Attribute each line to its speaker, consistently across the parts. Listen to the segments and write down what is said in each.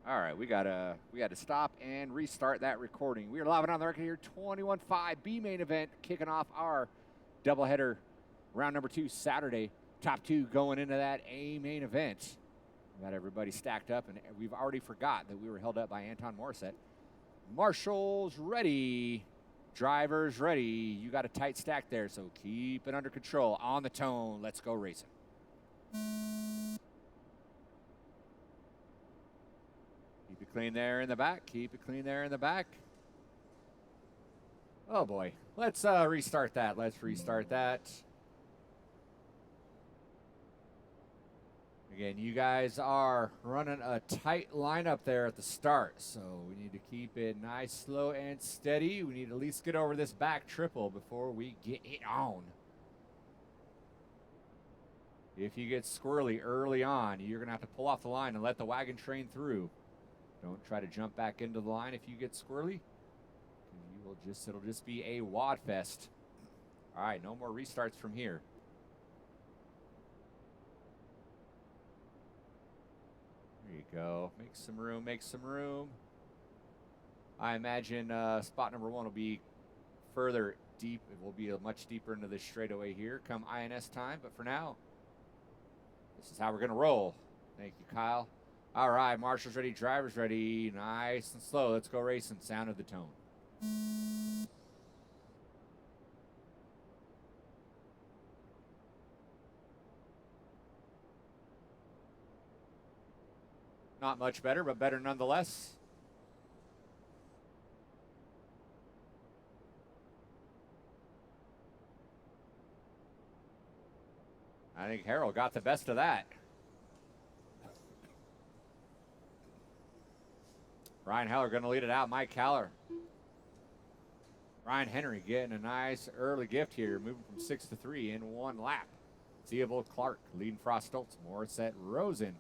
Speaker 1: All right, we gotta stop and restart that recording. We are live and on the record here, 21-5 B main event, kicking off our doubleheader, round number 2, Saturday. Top 2 going into that A main event. We got everybody stacked up, and we've already forgot that we were held up by Anton Morissette. Marshall's ready. Drivers ready. You got a tight stack there, so keep it under control. On the tone, let's go racing. Keep it clean there in the back. Keep it clean there in the back. Oh boy. Let's restart that. Let's restart that. Again, you guys are running a tight lineup there at the start, so we need to keep it nice, slow, and steady. We need to at least get over this back triple before we get it on. If you get squirrely early on, you're going to have to pull off the line and let the wagon train through. Don't try to jump back into the line if you get squirrely. It'll just be a wad fest. All right, no more restarts from here. There you go. Make some room, make some room. I imagine spot number 1 will be further deep. It will be much deeper into this straightaway here come INS time. But for now, this is how we're going to roll. Thank you, Kyle. All right, Marshall's ready, drivers ready. Nice and slow. Let's go racing. Sound of the tone. Not much better, but better nonetheless. I think Harold got the best of that. Ryan Heller going to lead it out. Mike Haller. Ryan Henry getting a nice early gift here, moving from 6 to 3 in 1 lap. Theobald Clark leading Frost Stoltz. Morissette Rosen.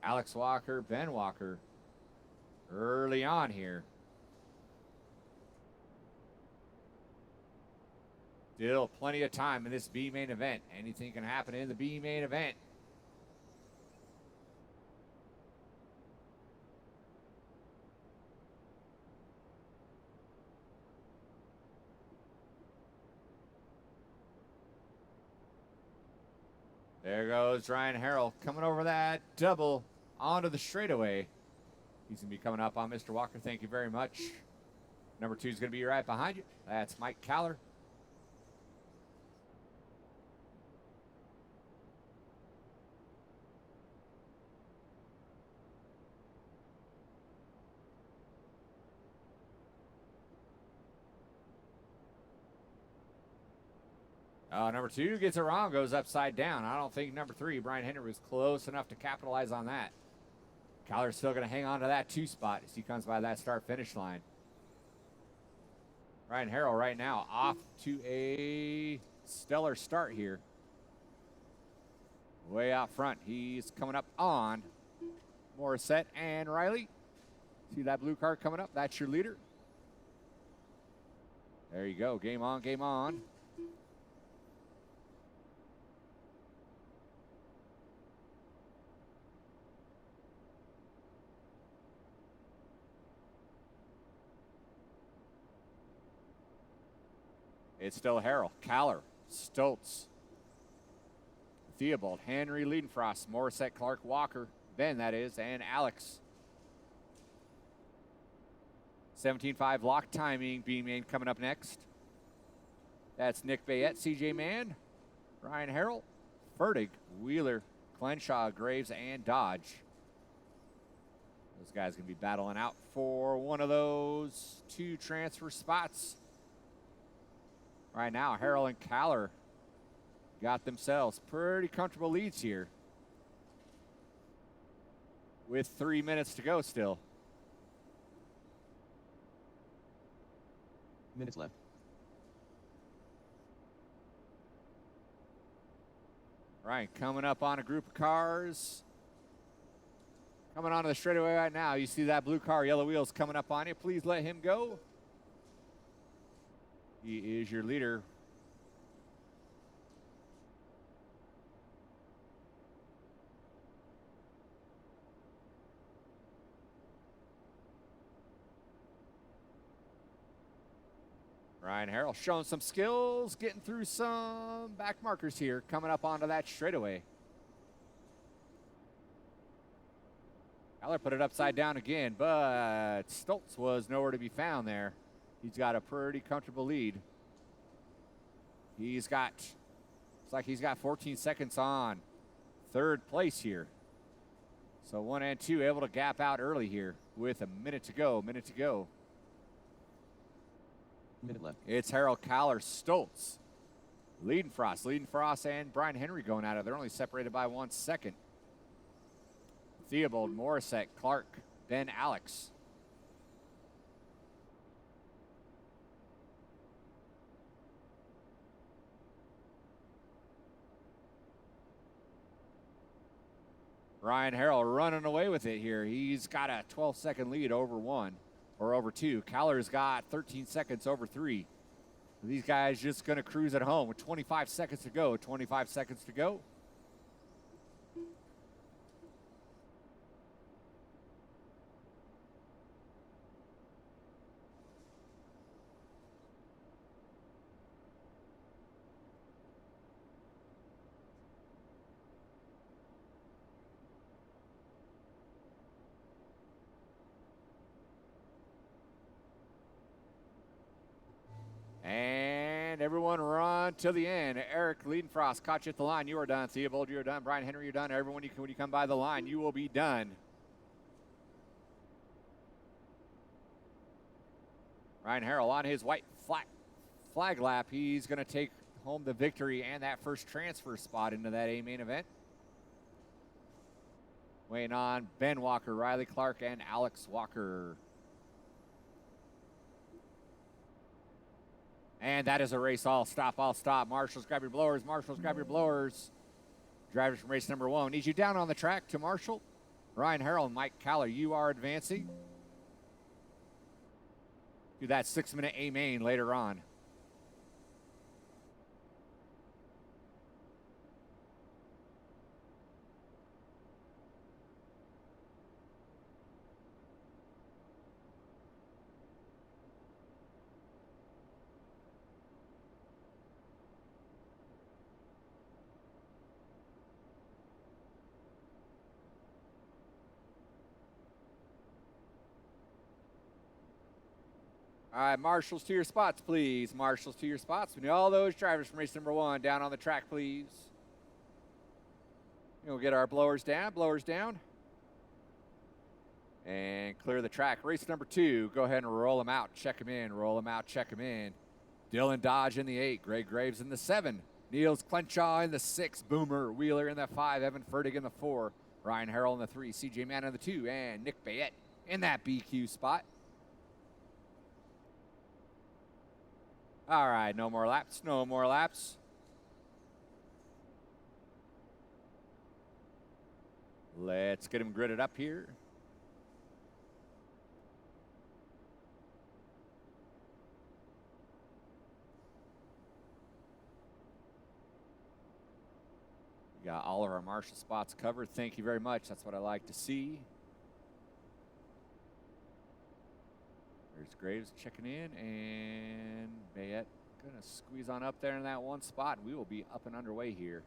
Speaker 1: Alex Walker, Ben Walker early on here. Still plenty of time in this B main event. Anything can happen in the B main event. There goes Ryan Harrell coming over that double onto the straightaway. He's going to be coming up on Mr. Walker. Thank you very much. Number 2 is going to be right behind you. That's Mike Caller. Number 2 gets it wrong, goes upside down. I don't think number 3, Brian Henry, was close enough to capitalize on that. Caller's still going to hang on to that 2 spot as he comes by that start-finish line. Ryan Harrell right now off to a stellar start here. Way out front. He's coming up on Morissette and Riley. See that blue car coming up? That's your leader. There you go. Game on, game on. It's still Harrell, Caller, Stoltz, Theobald, Henry, Liedenfrost, Morissette, Clark, Walker, Ben, that is, and Alex. 17.5 lock timing, B-Main coming up next. That's Nick Bayette, CJ Mann, Ryan Harrell, Fertig, Wheeler, Clenshaw, Graves, and Dodge. Those guys going to be battling out for one of those 2 transfer spots. Right now, Harrell and Caller got themselves pretty comfortable leads here with 3 minutes to go still.
Speaker 2: Minutes left.
Speaker 1: Right, coming up on a group of cars. Coming onto the straightaway right now. You see that blue car, yellow wheels coming up on you. Please let him go. He is your leader. Ryan Harrell showing some skills, getting through some back markers here, coming up onto that straightaway. Haller put it upside down again, but Stoltz was nowhere to be found there. He's got a pretty comfortable lead. Looks like he's got 14 seconds on third place here. So 1 and 2 able to gap out early here with a minute to go.
Speaker 2: Minute left.
Speaker 1: It's Harold Kaller Stoltz. Leidenfrost and Brian Henry going at it. They're only separated by 1 second. Theobald, Morissette, Clark, Ben Alex. Ryan Harrell running away with it here. He's got a 12-second lead over 1 or over 2. Kaller's got 13 seconds over 3. These guys just going to cruise at home with 25 seconds to go. 25 seconds to go. And everyone run to the end. Eric Leidenfrost caught you at the line. You are done. Theobald, you are done. Brian Henry, you're done. Everyone, when you come by the line, you will be done. Ryan Harrell on his white flag lap. He's going to take home the victory and that first transfer spot into that A main event. Weighing on Ben Walker, Riley Clark, and Alex Walker. And that is a race. All stop. Marshals, grab your blowers. Drivers from race number 1. Need you down on the track to Marshall. Ryan Harrell and Mike Kaller, you are advancing. Do that 6-minute A main later on. All right, marshals to your spots, please. Marshals to your spots. We need all those drivers from race number 1 down on the track, please. We'll get our blowers down. And clear the track. Race number 2, go ahead and roll them out. Check them in. Dylan Dodge in the 8. Greg Graves in the 7. Niels Clenshaw in the 6. Boomer Wheeler in the 5. Evan Fertig in the 4. Ryan Harrell in the 3. CJ Mann in the 2. And Nick Bayette in that BQ spot. All right, no more laps. Let's get him gridded up here. We got all of our marshal spots covered. Thank you very much. That's what I like to see. There's Graves checking in, and Bayette going to squeeze on up there in that one spot, and we will be up and underway here.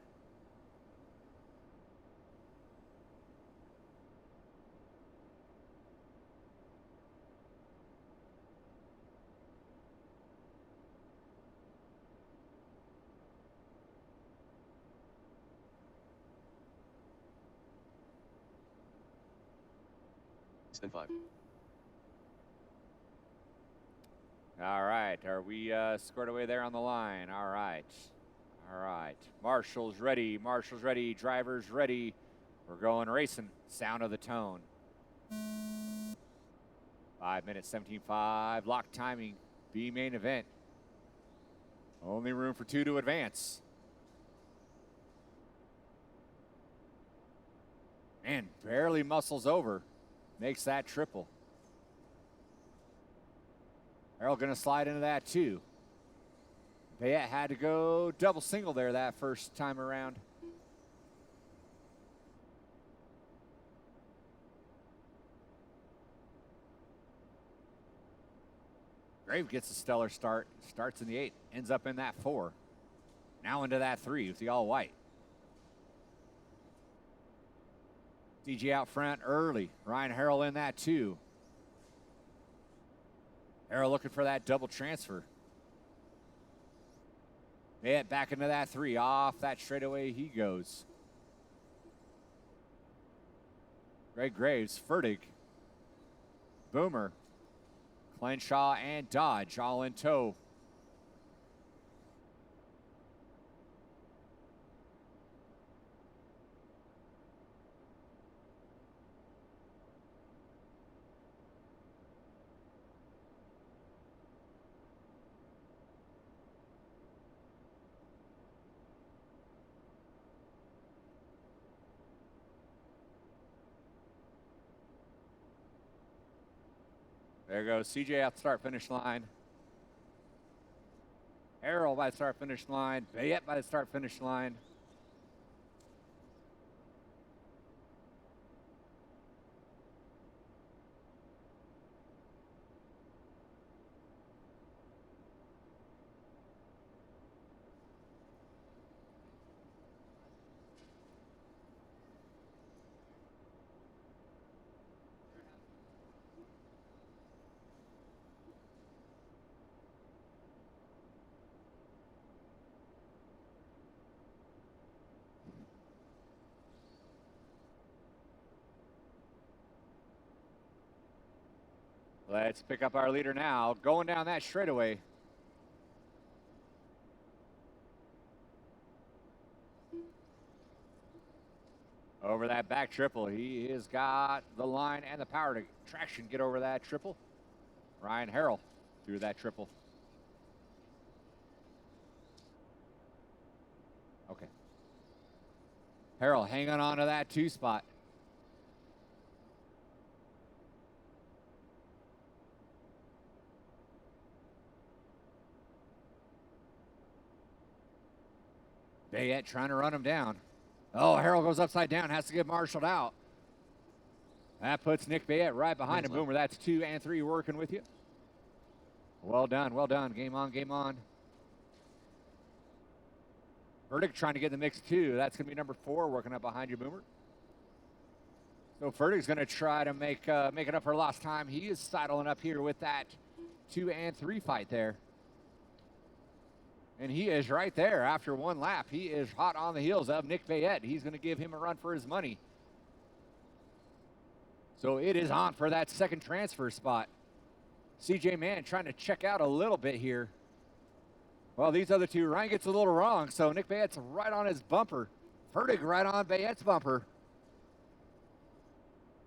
Speaker 2: Spin 5.
Speaker 1: All right, are we squared away there on the line? All right. Marshall's ready, drivers ready. We're going racing. Sound of the tone. 5 minutes, 17.5. Lock timing, B main event. Only room for 2 to advance. And barely muscles over. Makes that triple. Harold going to slide into that too. Bayette had to go double single there that first time around. Grave gets a stellar start. Starts in the 8, ends up in that 4. Now into that 3 with the all white. CJ out front early. Ryan Harrell in that 2. Harrell looking for that double transfer. Bayette back into that 3. Off that straightaway he goes. Greg Graves, Fertig, Boomer, Clenshaw, and Dodge all in tow. There goes CJ at the start-finish line. Harrell by the start-finish line. Bayette by the start-finish line. Let's pick up our leader now. Going down that straightaway. Over that back triple. He has got the line and the power to traction get over that triple. Ryan Harrell through that triple. Okay. Harrell hanging on to that 2 spot. Bayette trying to run him down. Oh, Harrell goes upside down, has to get marshaled out. That puts Nick Bayette right behind him. Boomer, that's 2 and 3 working with you. Well done, well done. Game on, game on. Fertig trying to get in the mix too. That's going to be number 4 working up behind you, Boomer. So Fertig's going to try to make it up for lost time. He is sidling up here with that 2 and 3 fight there. And he is right there after 1 lap. He is hot on the heels of Nick Bayette. He's going to give him a run for his money. So it is on for that second transfer spot. CJ Mann trying to check out a little bit here. Well, these other 2, Ryan gets a little wrong, so Nick Bayette's right on his bumper. Fertig right on Bayette's bumper.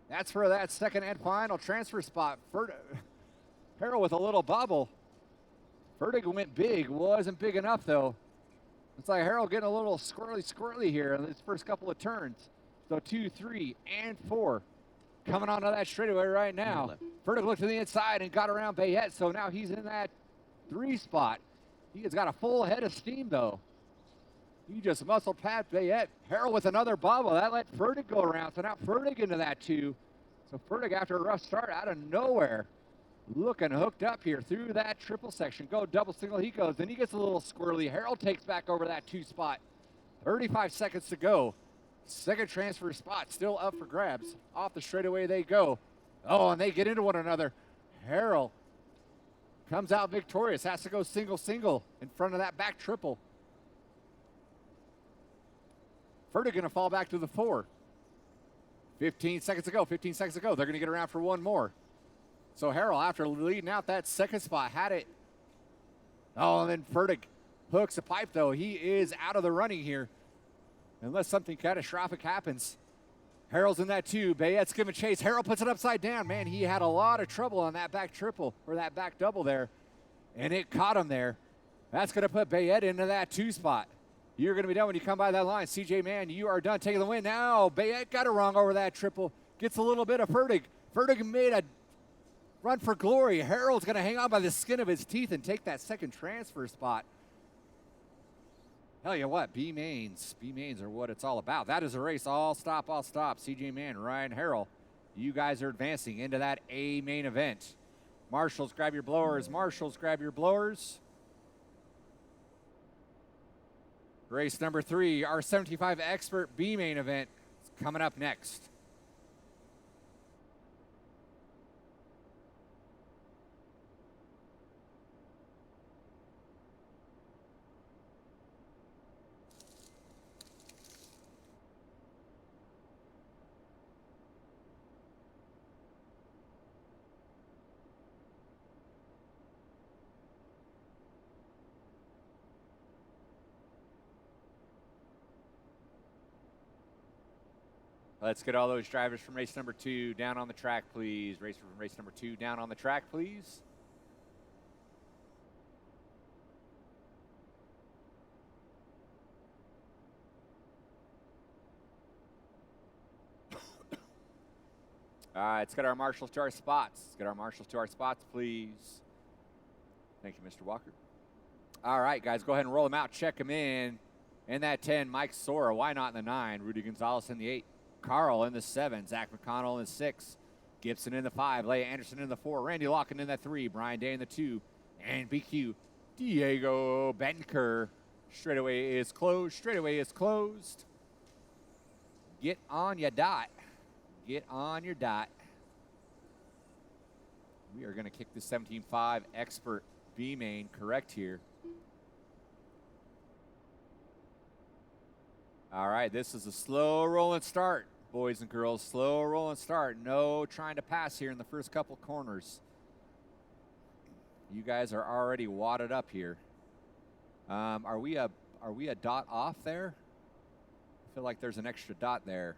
Speaker 1: That's for that second and final transfer spot. Harrell with a little bobble. Fertig went big, wasn't big enough though. It's like Harrell getting a little squirrely here in his first couple of turns. So 2, 3, and 4 coming onto that straightaway right now. Fertig looked to the inside and got around Bayette, so now he's in that 3 spot. He has got a full head of steam though. He just muscle past Bayette. Harrell with another bobble. That let Fertig go around, so now Fertig into that 2. So Fertig after a rough start out of nowhere. Looking hooked up here through that triple section. Go double single, he goes. Then he gets a little squirrely. Harrell takes back over that 2 spot. 35 seconds to go. Second transfer spot still up for grabs. Off the straightaway they go. Oh, and they get into one another. Harrell comes out victorious. Has to go single in front of that back triple. Fertig going to fall back to the 4. 15 seconds to go. 15 seconds to go. They're going to get around for 1 more. So Harrell, after leading out that second spot, had it. Oh, and then Fertig hooks a pipe, though. He is out of the running here, unless something catastrophic happens. Harrell's in that 2. Bayette's giving chase. Harrell puts it upside down. Man, he had a lot of trouble on that back triple, or that back double there, and it caught him there. That's going to put Bayette into that 2 spot. You're going to be done when you come by that line. CJ Mann, you are done taking the win. Now, Bayette got it wrong over that triple. Gets a little bit of Fertig. Fertig made a run for glory. Harrell's going to hang on by the skin of his teeth and take that second transfer spot. Tell you what, B-mains are what it's all about. That is a race. All stop. CJ Mann, Ryan Harrell, you guys are advancing into that A main event. Marshals, grab your blowers. Marshals, grab your blowers. Race number 3, our 75 Expert B main event is coming up next. Let's get all those drivers from race number 2 down on the track, please. Race from race number 2 down on the track, please. All right, let's get our marshals to our spots. Let's get our marshals to our spots, please. Thank you, Mr. Walker. All right, guys, go ahead and roll them out. Check them in. In that 10, Mike Sora. Why not in the 9? Rudy Gonzalez in the 8. Carl in the 7. Zach McConnell in the 6. Gibson in the 5. Leia Anderson in the 4. Randy Lawkin in the 3. Brian Day in the 2. And BQ Diego Benker. Straightaway is closed. Straightaway is closed. Get on your dot. Get on your dot. We are going to kick the 17.5 Expert B main correct here. All right, this is a slow rolling start, boys and girls. Slow rolling start. No trying to pass here in the first couple corners. You guys are already wadded up here. Are we a dot off there? I feel like there's an extra dot there.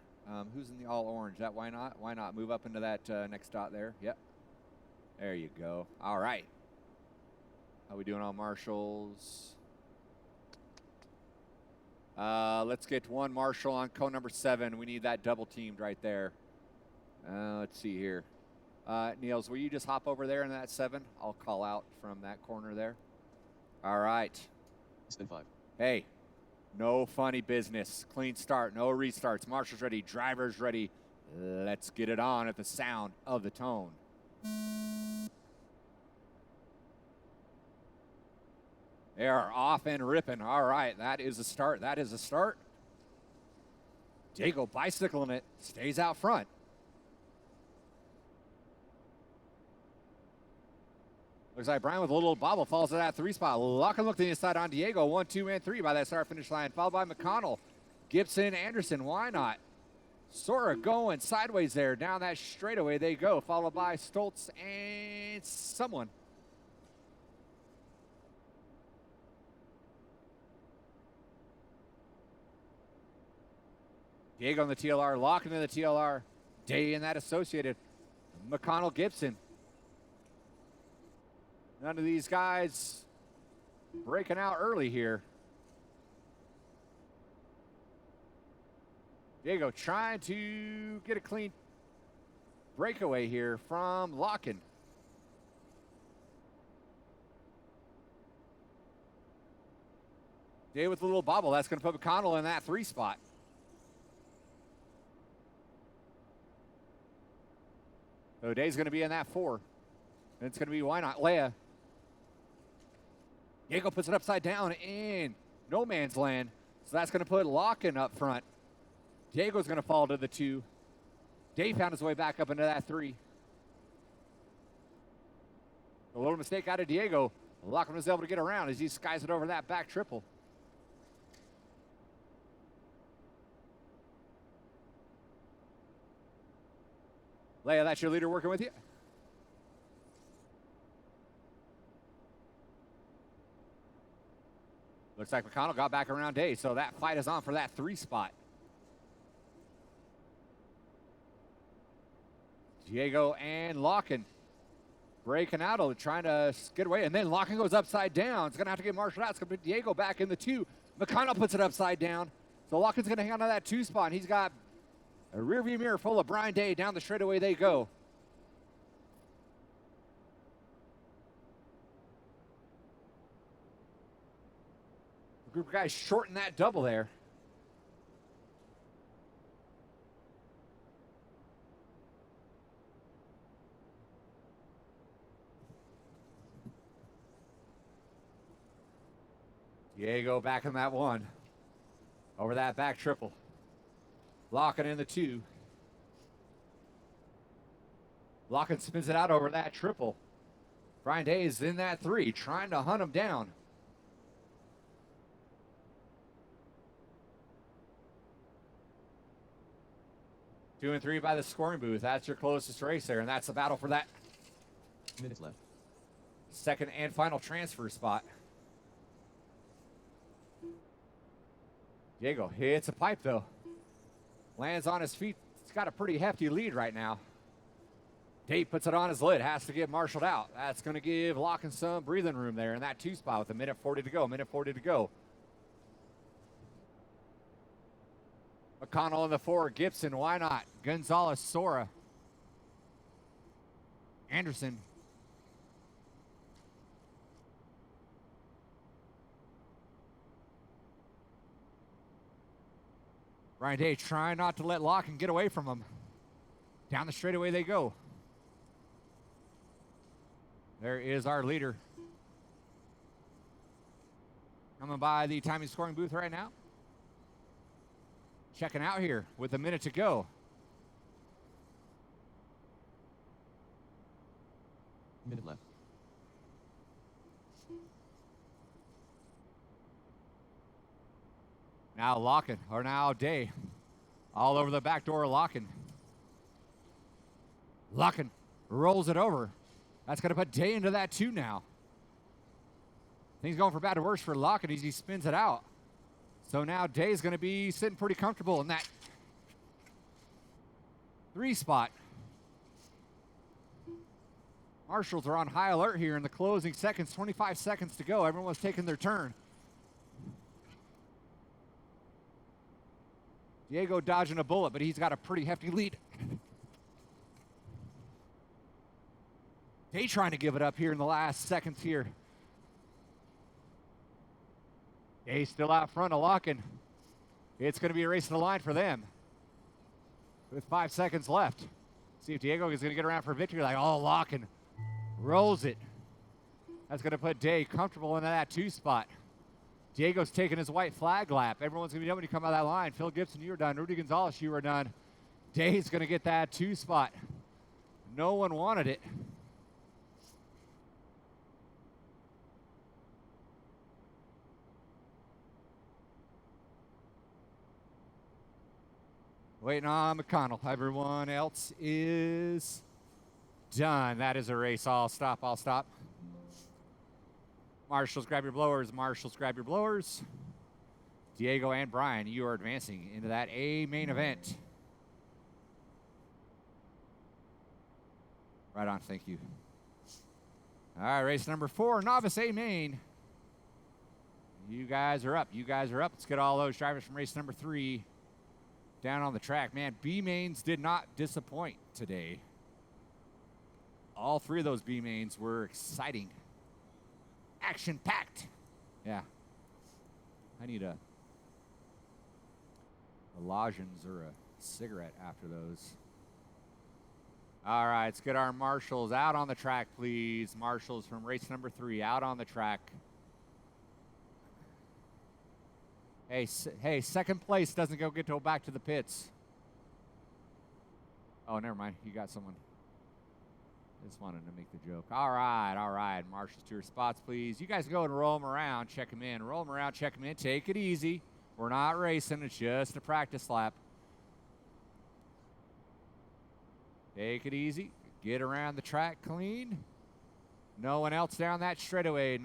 Speaker 1: Who's in the all orange? That why not? Why not move up into that next dot there? Yep. There you go. All right. How we doing on marshals? Let's get one marshal on cone number 7. We need that double teamed right there. Let's see here. Niels, will you just hop over there in that 7? I'll call out from that corner there. All right.
Speaker 2: Stand 5.
Speaker 1: Hey, no funny business. Clean start, no restarts. Marshals ready, drivers ready. Let's get it on at the sound of the tone. They are off and ripping. All right, that is a start. That is a start. Diego bicycling it, stays out front. Looks like Brian with a little bobble falls to that 3 spot. Lock and look to the inside on Diego. 1, 2, and 3 by that start finish line, followed by McConnell. Gibson, Anderson, why not? Sora going sideways there. Down that straightaway they go, followed by Stoltz and someone. Diego on the TLR, locking in the TLR. Day in that associated. McConnell, Gibson. None of these guys breaking out early here. Diego trying to get a clean breakaway here from Lockin. Day with a little bobble. That's going to put McConnell in that 3 spot. So Day's going to be in that 4. And it's going to be why not Leia. Diego puts it upside down in no man's land. So that's going to put Lockin up front. Diego's going to fall to the 2. Day found his way back up into that 3. A little mistake out of Diego. Lockin was able to get around as he skies it over that back triple. Leia, that's your leader working with you? Looks like McConnell got back around Day, so that fight is on for that 3 spot. Diego and Lockin breaking out, trying to get away, and then Lockin goes upside down. It's going to have to get marshaled out. It's going to put Diego back in the 2. McConnell puts it upside down. So Lockin's going to hang on to that 2 spot, and he's got a rearview mirror full of Brian Day. Down the straightaway they go. The group of guys shorten that double there. Diego back in that one. Over that back triple. Locking in the 2. Locking spins it out over that triple. Brian Day is in that 3, trying to hunt him down. Two and 3 by the scoring booth. That's your closest race there, and that's the battle for that
Speaker 2: Minutes left.
Speaker 1: second and final transfer spot. Diego hits a pipe, though. Lands on his feet. He's got a pretty hefty lead right now. Dave puts it on his lid. Has to get marshaled out. That's going to give Locking some breathing room there in that 2 spot with a minute 40 to go. Minute 40 to go. McConnell in the 4. Gibson, why not? Gonzalez, Sora. Anderson. Ryan Day trying not to let Lock and get away from him. Down the straightaway they go. There is our leader. Coming by the timing scoring booth right now. Checking out here with a minute to go.
Speaker 2: Minute left.
Speaker 1: Now Locking, or now Day. All over the back door, Locking. Locking rolls it over. That's going to put Day into that 2 now. Things going from bad to worse for Locking as he spins it out. So now Day's going to be sitting pretty comfortable in that 3 spot. Marshals are on high alert here in the closing seconds. 25 seconds to go. Everyone's taking their turn. Diego dodging a bullet, but he's got a pretty hefty lead. Day trying to give it up here in the last seconds here. Day still out front of Locking. It's going to be a race to the line for them. With 5 seconds left. See if Diego is going to get around for victory. Like, oh, Locking rolls it. That's going to put Day comfortable into that 2 spot. Diego's taking his white flag lap. Everyone's going to be done when you come out of that line. Phil Gibson, you were done. Rudy Gonzalez, you were done. Day's going to get that 2 spot. No one wanted it. Waiting on McConnell. Everyone else is done. That is a race. I'll stop. Marshals, grab your blowers. Marshals, grab your blowers. Diego and Brian, you are advancing into that A main event. Right on, thank you. All right, race number 4, Novice A main. You guys are up. Let's get all those drivers from race number 3 down on the track. Man, B mains did not disappoint today. All 3 of those B mains were exciting. Action-packed. Yeah. I need a lozenge or a cigarette after those. All right, let's get our marshals out on the track, please. Marshals from race number 3 out on the track. Hey, second place doesn't go back to the pits. Oh, never mind. You got someone. Just wanted to make the joke. All right. Marshals to your spots, please. You guys go and roll them around, check them in. Roll them around, check them in. Take it easy. We're not racing. It's just a practice lap. Take it easy. Get around the track clean. No one else down that straightaway.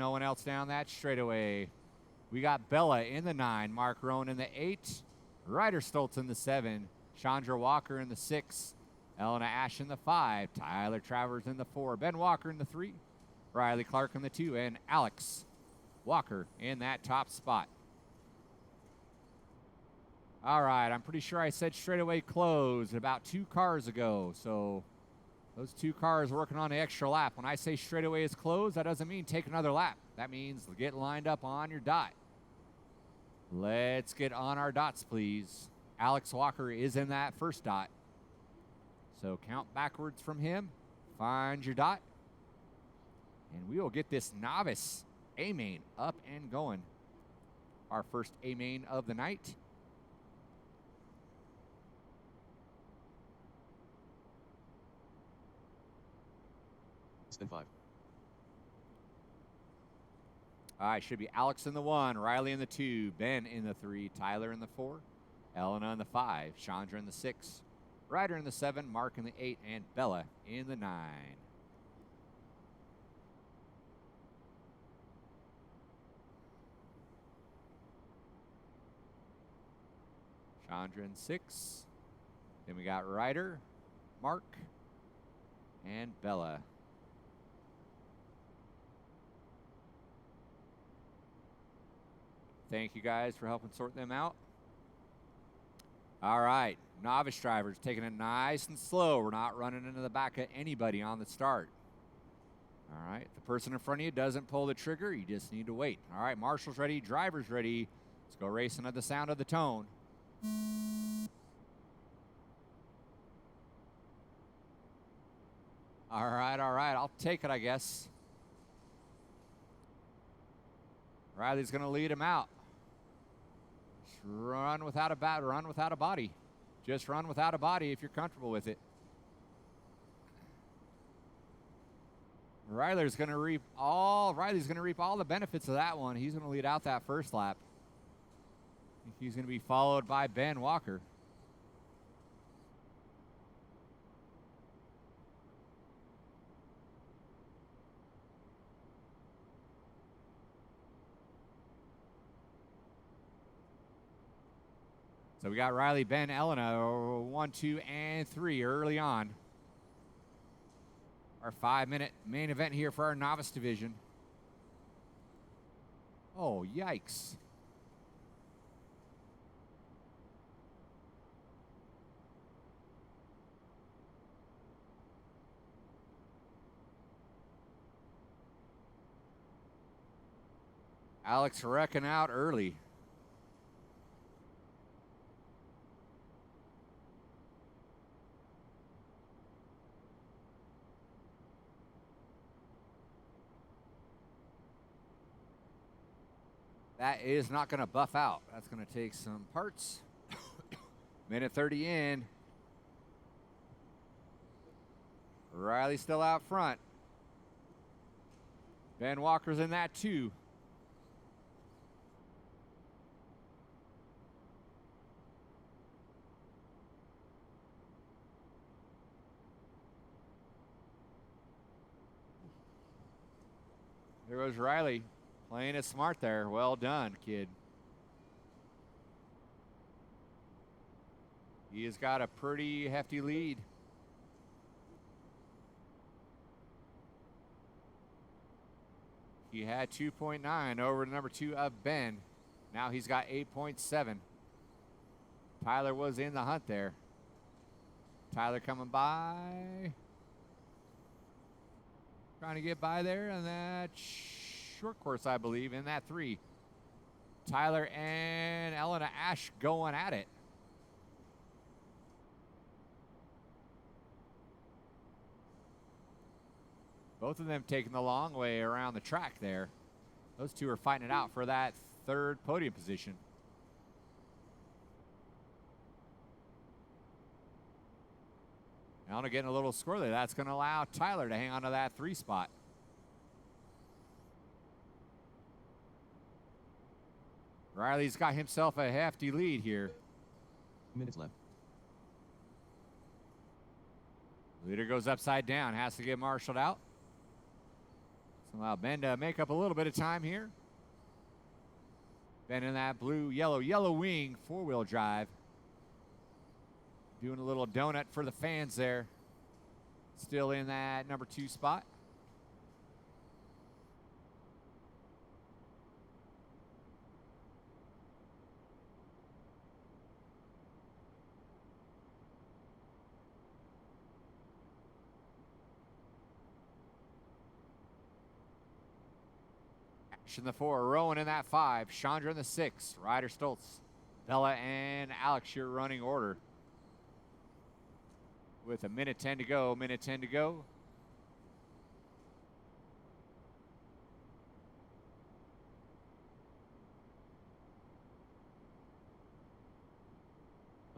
Speaker 1: We got Bella in the 9. Mark Rowan in the 8. Ryder Stoltz in the 7. Chandra Walker in the 6. Elena Ash in the 5. Tyler Travers in the 4. Ben Walker in the 3. Riley Clark in the 2. And Alex Walker in that top spot. All right, I'm pretty sure I said straightaway closed about 2 cars ago. So those 2 cars working on the extra lap. When I say straightaway is closed, that doesn't mean take another lap. That means get lined up on your dot. Let's get on our dots, please. Alex Walker is in that first dot. So count backwards from him. Find your dot. And we will get this novice A main up and going. our first A main of the night.
Speaker 2: Spin 5.
Speaker 1: All right, should be Alex in the 1, Riley in the 2, Ben in the 3, Tyler in the 4, Elena in the 5, Chandra in the 6, Ryder in the 7, Mark in the 8, and Bella in the 9. Chandra in 6. Then we got Ryder, Mark, and Bella. Thank you guys for helping sort them out. All right, novice drivers taking it nice and slow. We're not running into the back of anybody on the start. All right, if the person in front of you doesn't pull the trigger, you just need to wait. All right, marshals ready, drivers ready. Let's go racing at the sound of the tone. All right, I'll take it, I guess. Riley's going to lead him out. Just run without a run without a body. Just run without a body if you're comfortable with it. Riley's going to reap all the benefits of that one. He's going to lead out that first lap. He's going to be followed by Ben Walker. So we got Riley, Ben, Elena, 1, 2, and 3 early on. Our 5-minute main event here for our novice division. Oh, yikes. Alex wrecking out early. That is not going to buff out. That's going to take some parts. Minute 30 in. Riley still out front. Ben Walker's in that too. There goes Riley. Playing it smart there. Well done, kid. He has got a pretty hefty lead. He had 2.9 over the number 2 of Ben. Now he's got 8.7. Tyler was in the hunt there. Tyler coming by. Trying to get by there, and that short course, I believe, in that 3. Tyler and Elena Ash going at it. Both of them taking the long way around the track there. Those two are fighting it out for that 3rd podium position. Elena getting a little squirrely. That's going to allow Tyler to hang on to that 3 spot. Riley's got himself a hefty lead here.
Speaker 2: Minutes left.
Speaker 1: Leader goes upside down, has to get marshaled out. So allow Ben to make up a little bit of time here. Ben in that yellow wing 4-wheel drive. Doing a little donut for the fans there. Still in that number 2 spot. Ash in the 4, Rowan in that 5, Chandra in the 6, Ryder Stoltz, Bella and Alex, your running order. With a minute 10 to go,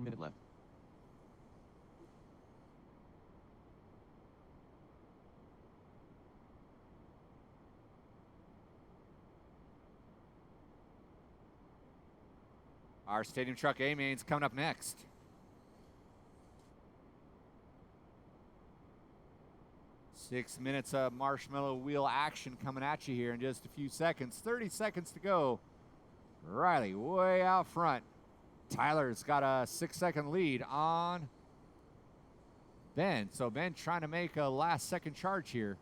Speaker 2: Minute left.
Speaker 1: Our Stadium Truck A main's coming up next. Six minutes of marshmallow wheel action coming at you here in just a few seconds. 30 seconds to go. Riley way out front. Tyler's got a 6-second lead on Ben. So Ben trying to make a last second charge here.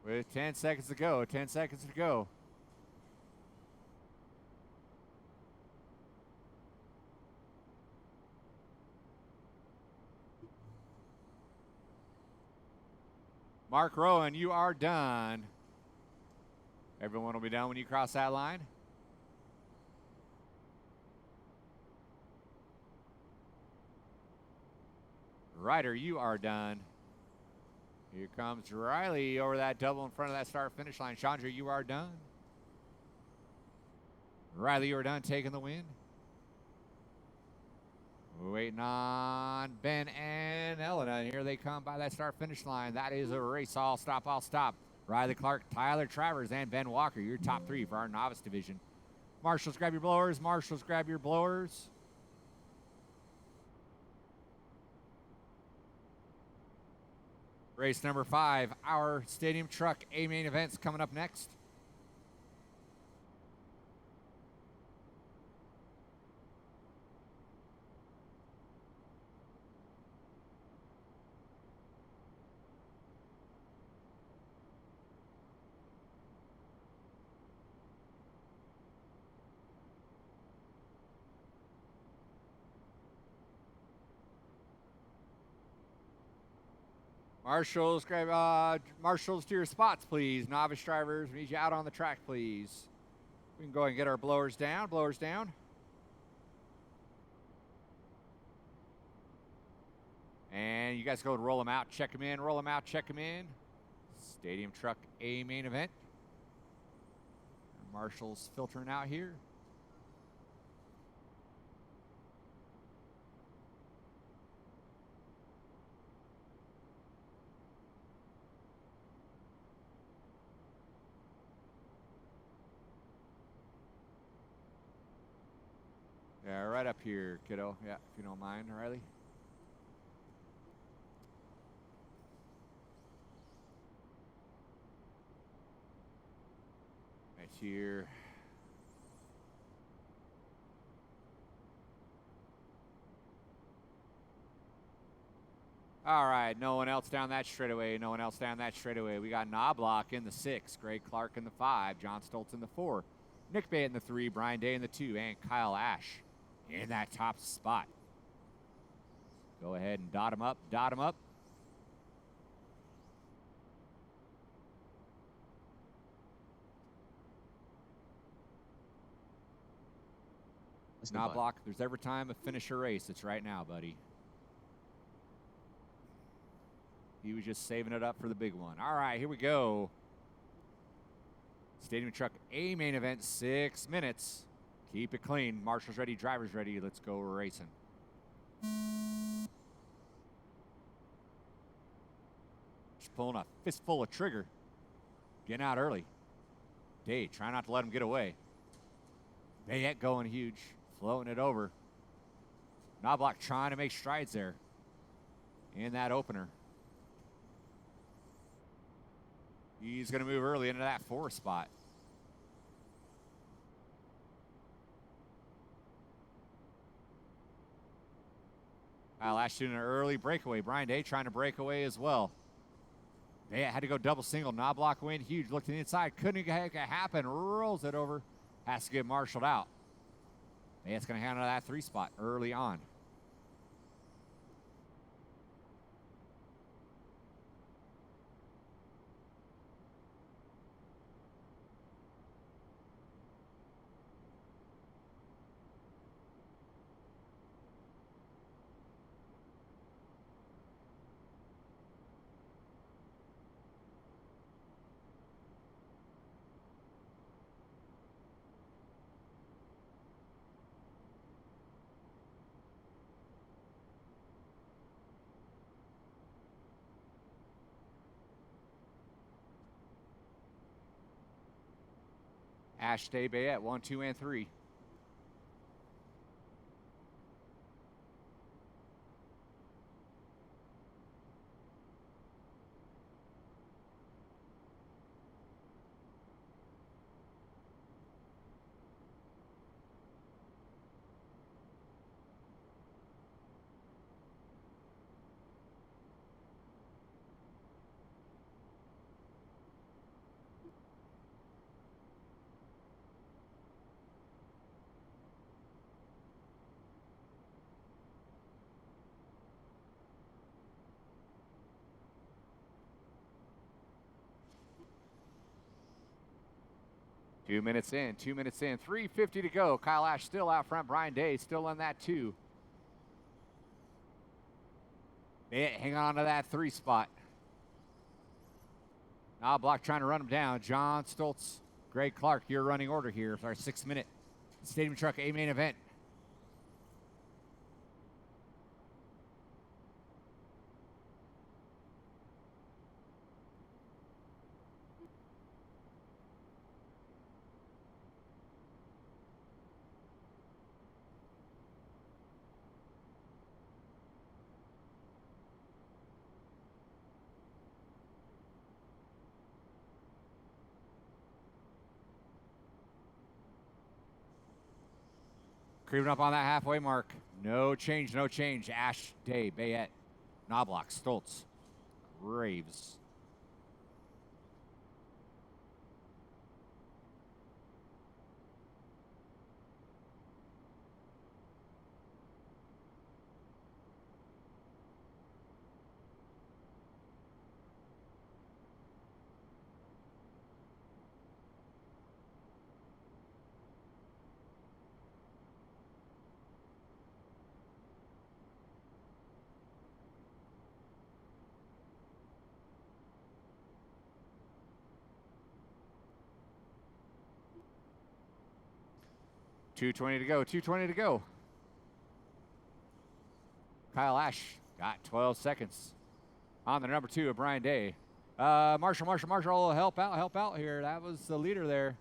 Speaker 1: With 10 seconds to go, 10 seconds to go. Mark Rowan, you are done. Everyone will be done when you cross that line. Ryder, you are done. Here comes Riley over that double in front of that start-finish line. Chandra, you are done. Riley, you are done taking the win. Waiting on Ben and Elena. Here they come by that start-finish line. That is a race. All stop, all stop. Riley Clark, Tyler Travers, and Ben Walker, your top three for our novice division. Marshals, grab your blowers. Marshals, grab your blowers. Race number 5, our Stadium Truck A main event's coming up next. Marshals, grab marshals to your spots, please. Novice drivers, we need you out on the track, please. We can go and get our blowers down. Blowers down. And you guys go and roll them out, check them in, roll them out, check them in. Stadium Truck A main event. Marshals filtering out here. Yeah, right up here, kiddo. Yeah, if you don't mind, Riley. Right here. All right, no one else down that straightaway. No one else down that straightaway. We got Knobloch in the 6, Greg Clark in the 5, John Stoltz in the 4, Nick Bay in the 3, Brian Day in the 2, and Kyle Ash in that top spot. Go ahead and dot him up, dot him up. Knobloch, there's every time to finish a race. It's right now, buddy. He was just saving it up for the big one. All right, here we go. Stadium Truck A main event, 6 minutes. Keep it clean. Marshals ready, drivers ready. Let's go racing. Just pulling a fistful of trigger. Getting out early. Day, try not to let him get away. Bayette going huge. Floating it over. Knobloch trying to make strides there in that opener. He's going to move early into that 4 spot. Kyle Ash doing an early breakaway. Brian Day trying to break away as well. Bayette had to go double single. Knobloch win huge. Look to the inside. Couldn't make it happen. Rolls it over. Has to get marshaled out. Bayette's going to handle that 3 spot early on. Ash Day Bayette, 1, 2, and 3. Two minutes in, 3:50 to go. Kyle Ash still out front. Brian Day still on that 2. Bayette hang on to that 3 spot. Knobloch trying to run him down. John Stoltz, Greg Clark, your running order here for our 6-minute Stadium Truck A main event. Creeping up on that halfway mark. No change, no change. Ash, Day, Bayette, Knobloch, Stoltz, Graves. .220 to go, 2:20 to go. Kyle Ash got 12 seconds on the number 2 of Brian Day. Marshall, help out here. That was the leader there.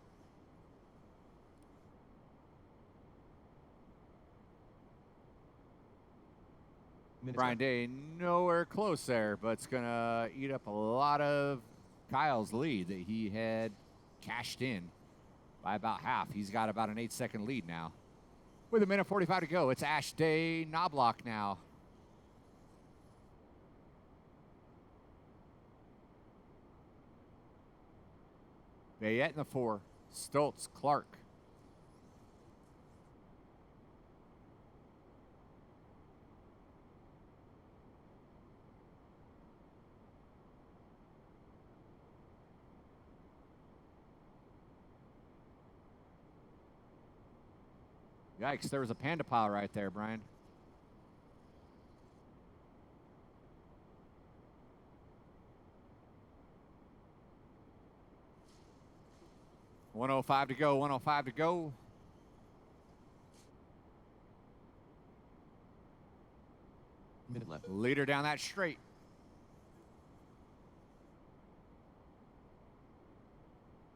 Speaker 1: Brian Day nowhere close there, but it's going to eat up a lot of Kyle's lead that he had cashed in by about half. He's got about an 8-second lead now. With 1:45 to go, it's Ash Day Knobloch now. Bayette in the 4. Stoltz, Clark. Yikes, there was a panda pile right there, Brian. .105 to go, 105 to go.
Speaker 2: Minute left.
Speaker 1: Leader down that straight.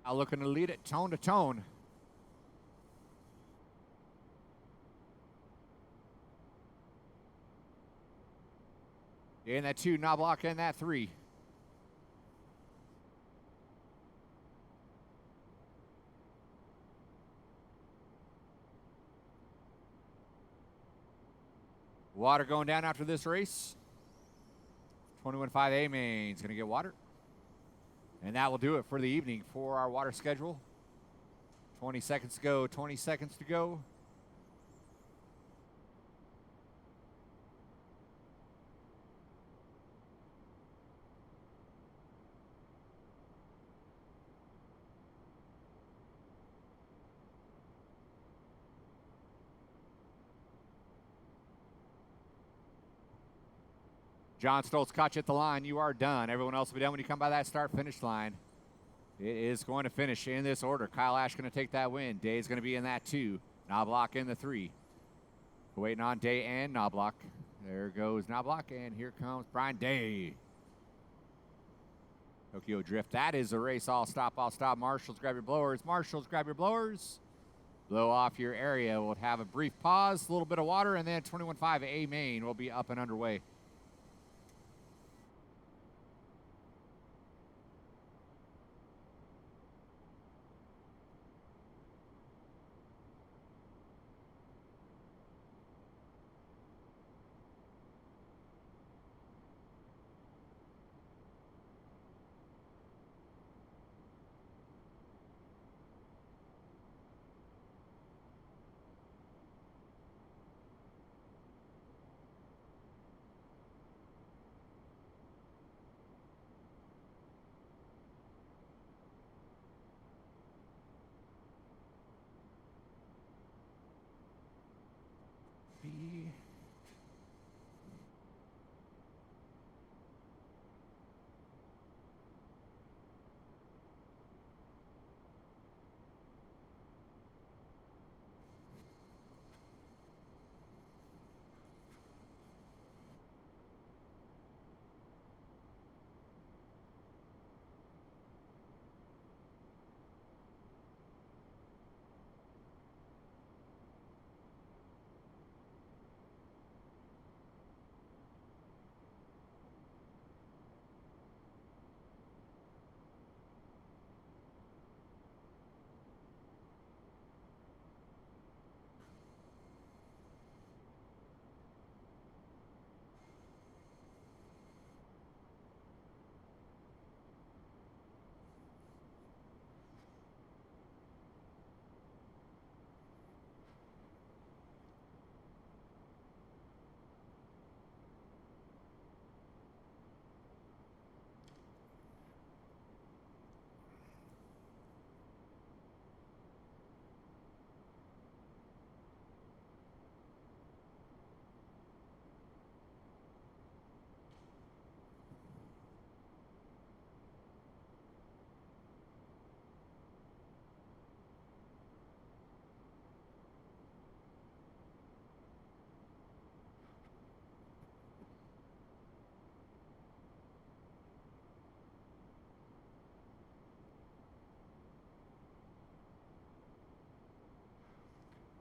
Speaker 1: Now looking to lead it tone to tone. In that 2, Knobloch in that 3. Water going down after this race. 21.5 A main's going to get water. And that will do it for the evening for our water schedule. 20 seconds to go, 20 seconds to go. John Stoltz caught you at the line. You are done. Everyone else will be done when you come by that start-finish line. It is going to finish in this order. Kyle Ash going to take that win. Day's going to be in that 2. Knobloch in the 3. Waiting on Day and Knobloch. There goes Knobloch, and here comes Brian Day. Tokyo Drift. That is a race. All stop, all stop. Marshals, grab your blowers. Marshals, grab your blowers. Blow off your area. We'll have a brief pause, a little bit of water, and then 21.5 A main will be up and underway.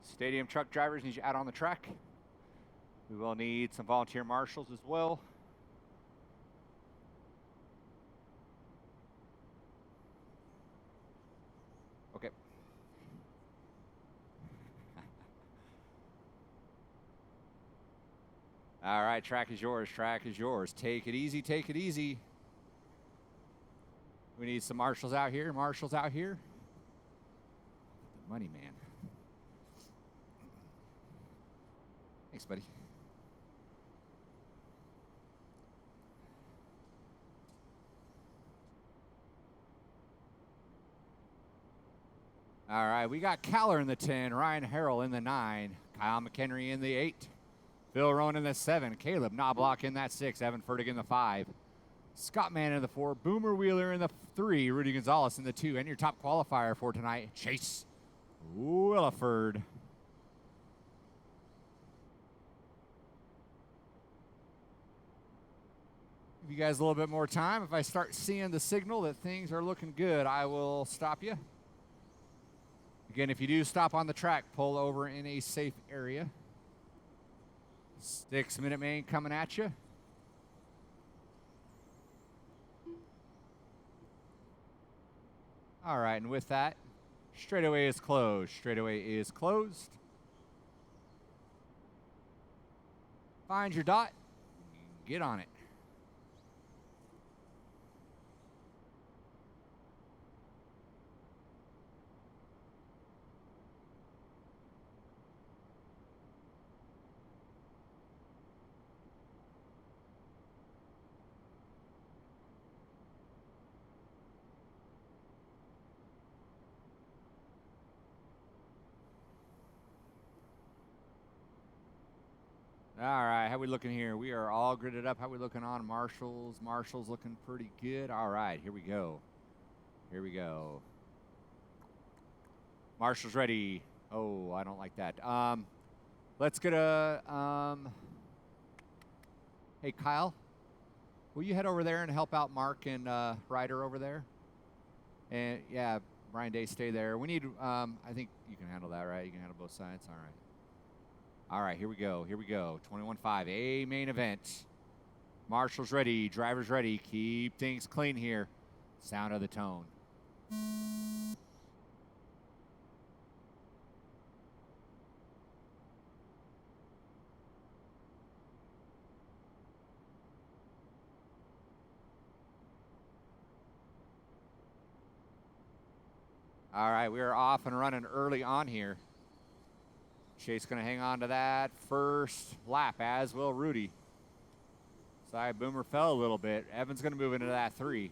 Speaker 1: Stadium truck drivers need you out on the track. We will need some volunteer marshals as well. Okay. All right, track is yours, track is yours. Take it easy, take it easy. We need some marshals out here, marshals out here. The money man. Thanks, buddy. All right, we got Caller in the 10, Ryan Harrell in the 9, Kyle McHenry in the 8, Phil Rowan in the 7, Caleb Knobloch in that 6, Evan Fertig in the 5, Scott Mann in the 4, Boomer Wheeler in the 3, Rudy Gonzalez in the 2, and your top qualifier for tonight, Chase Williford. Give you guys a little bit more time. If I start seeing the signal that things are looking good, I will stop you. Again, if you do stop on the track, pull over in a safe area. 6-minute main coming at you. All right, and with that, straightaway is closed. Straightaway is closed. Find your dot. Get on it. All right, how we looking here? We are all gridded up. How we looking on marshals? Marshals looking pretty good. All right, here we go. Here we go. Marshals ready. Oh, I don't like that. Let's get a, hey, Kyle. will you head over there and help out Mark and Ryder over there? And yeah, Brian Day, stay there. We need, I think you can handle that, right? You can handle both sides. All right. All right, here we go. Here we go. 21-5, A main event. Marshall's ready. Driver's ready. Keep things clean here. Sound of the tone. All right, we are off and running early on here. Chase going to hang on to that first lap, as will Rudy. Side boomer fell a little bit. Evan's going to move into that 3.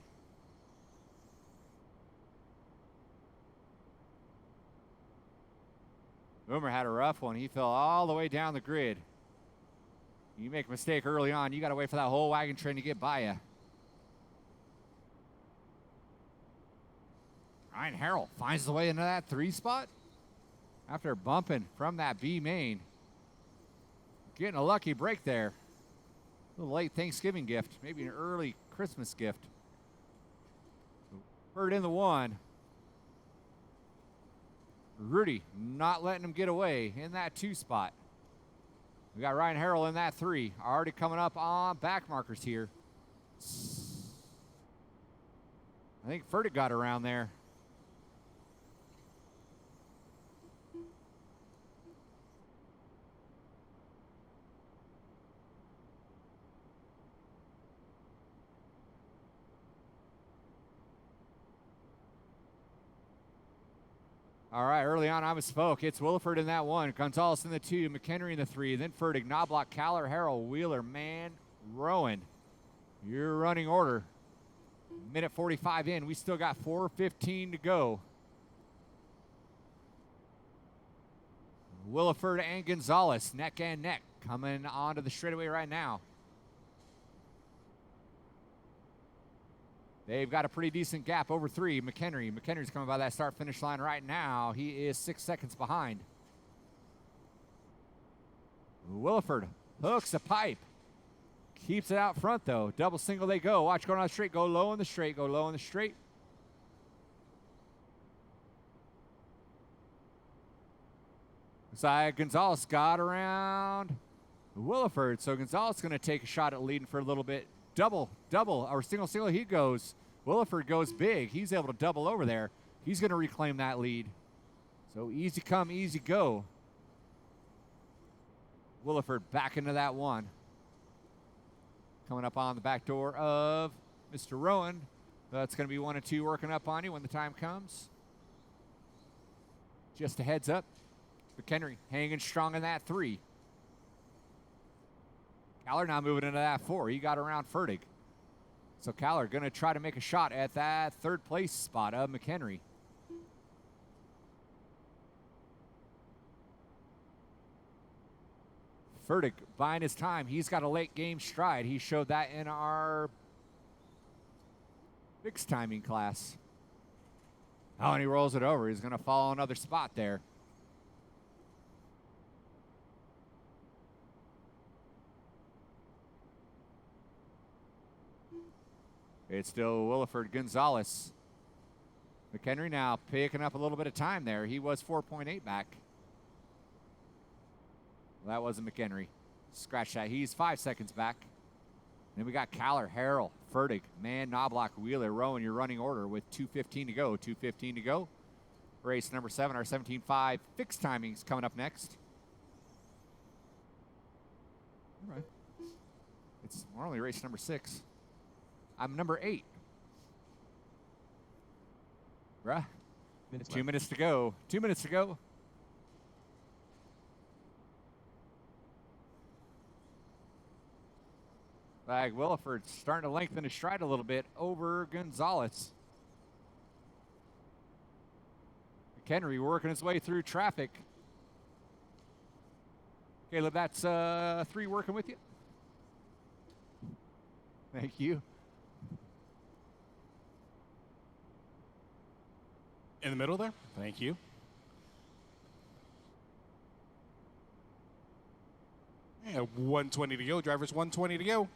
Speaker 1: Boomer had a rough one. He fell all the way down the grid. You make a mistake early on, you got to wait for that whole wagon train to get by you. Ryan Harrell finds the way into that 3 spot after bumping from that B main. Getting a lucky break there. A little late Thanksgiving gift, maybe an early Christmas gift. Bird in the 1. Rudy not letting him get away in that 2 spot. We got Ryan Harrell in that 3. Already coming up on back markers here. I think Furtick got around there. All right, early on, I misspoke. It's Williford in that 1, Gonzalez in the 2, McHenry in the 3, then Furtick, Knobloch, Caller, Harrell, Wheeler, Mann, Rowan. Your running order. Minute 45 in. We still got 4:15 to go. Williford and Gonzalez, neck and neck, coming onto the straightaway right now. They've got a pretty decent gap over 3. McHenry's coming by that start-finish line right now. He is 6 seconds behind. Williford hooks a pipe. Keeps it out front, though. Double single they go. Watch going on the straight. Go low in the straight. Go low in the straight. Zaya Gonzalez got around Williford. So Gonzalez going to take a shot at leading for a little bit. Double, or single, he goes. Williford goes big. He's able to double over there. He's going to reclaim that lead. So easy come, easy go. Williford back into that 1. Coming up on the back door of Mr. Rowan. That's going to be 1 and 2 working up on you when the time comes. Just a heads up. McHenry hanging strong in that 3. Caller now moving into that 4. He got around Furtick. So Caller going to try to make a shot at that 3rd place spot of McHenry. Furtick buying his time. He's got a late game stride. He showed that in our fixed timing class. Oh, and he rolls it over. He's going to follow another spot there. It's still Williford Gonzalez. McHenry now picking up a little bit of time there. He was 4.8 back. Well, that wasn't McHenry. Scratch that. He's 5 seconds back. Then we got Caller, Harrell, Furtick, Mann, Knobloch, Wheeler, Rowan, your running order with 2:15 to go. 2:15 to go. Race number 7, our 17.5 fixed timings coming up next. All right. We're only race number 6. I'm number 8. Bruh. 2 minutes to go. 2 minutes to go. Like Williford starting to lengthen his stride a little bit over Gonzalez. McHenry working his way through traffic. Caleb, that's 3 working with you. Thank you.
Speaker 3: In the middle there. Thank you. And 120 to go. Drivers 120 to go.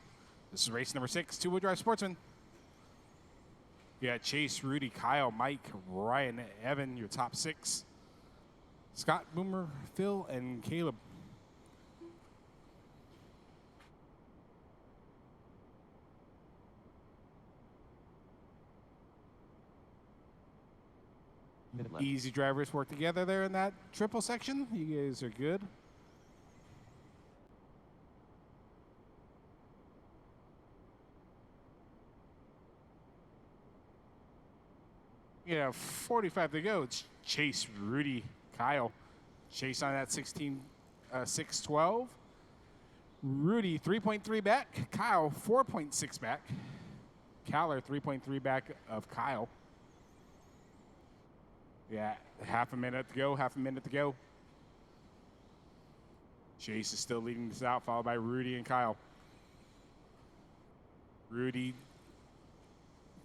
Speaker 3: This is race number 6, two-wheel drive sportsman. You got Chase, Rudy, Kyle, Mike, Ryan, Evan, your top 6. Scott, Boomer, Phil, and Caleb.
Speaker 2: Minute left.
Speaker 3: Easy drivers work together there in that triple section. You guys are good. Yeah, 45 to go. It's Chase, Rudy, Kyle. Chase on that 612. Rudy 3.3 back. Kyle 4.6 back. Caller 3.3 back of Kyle. Yeah, half a minute to go. Half a minute to go. Chase is still leading this out, followed by Rudy and Kyle. Rudy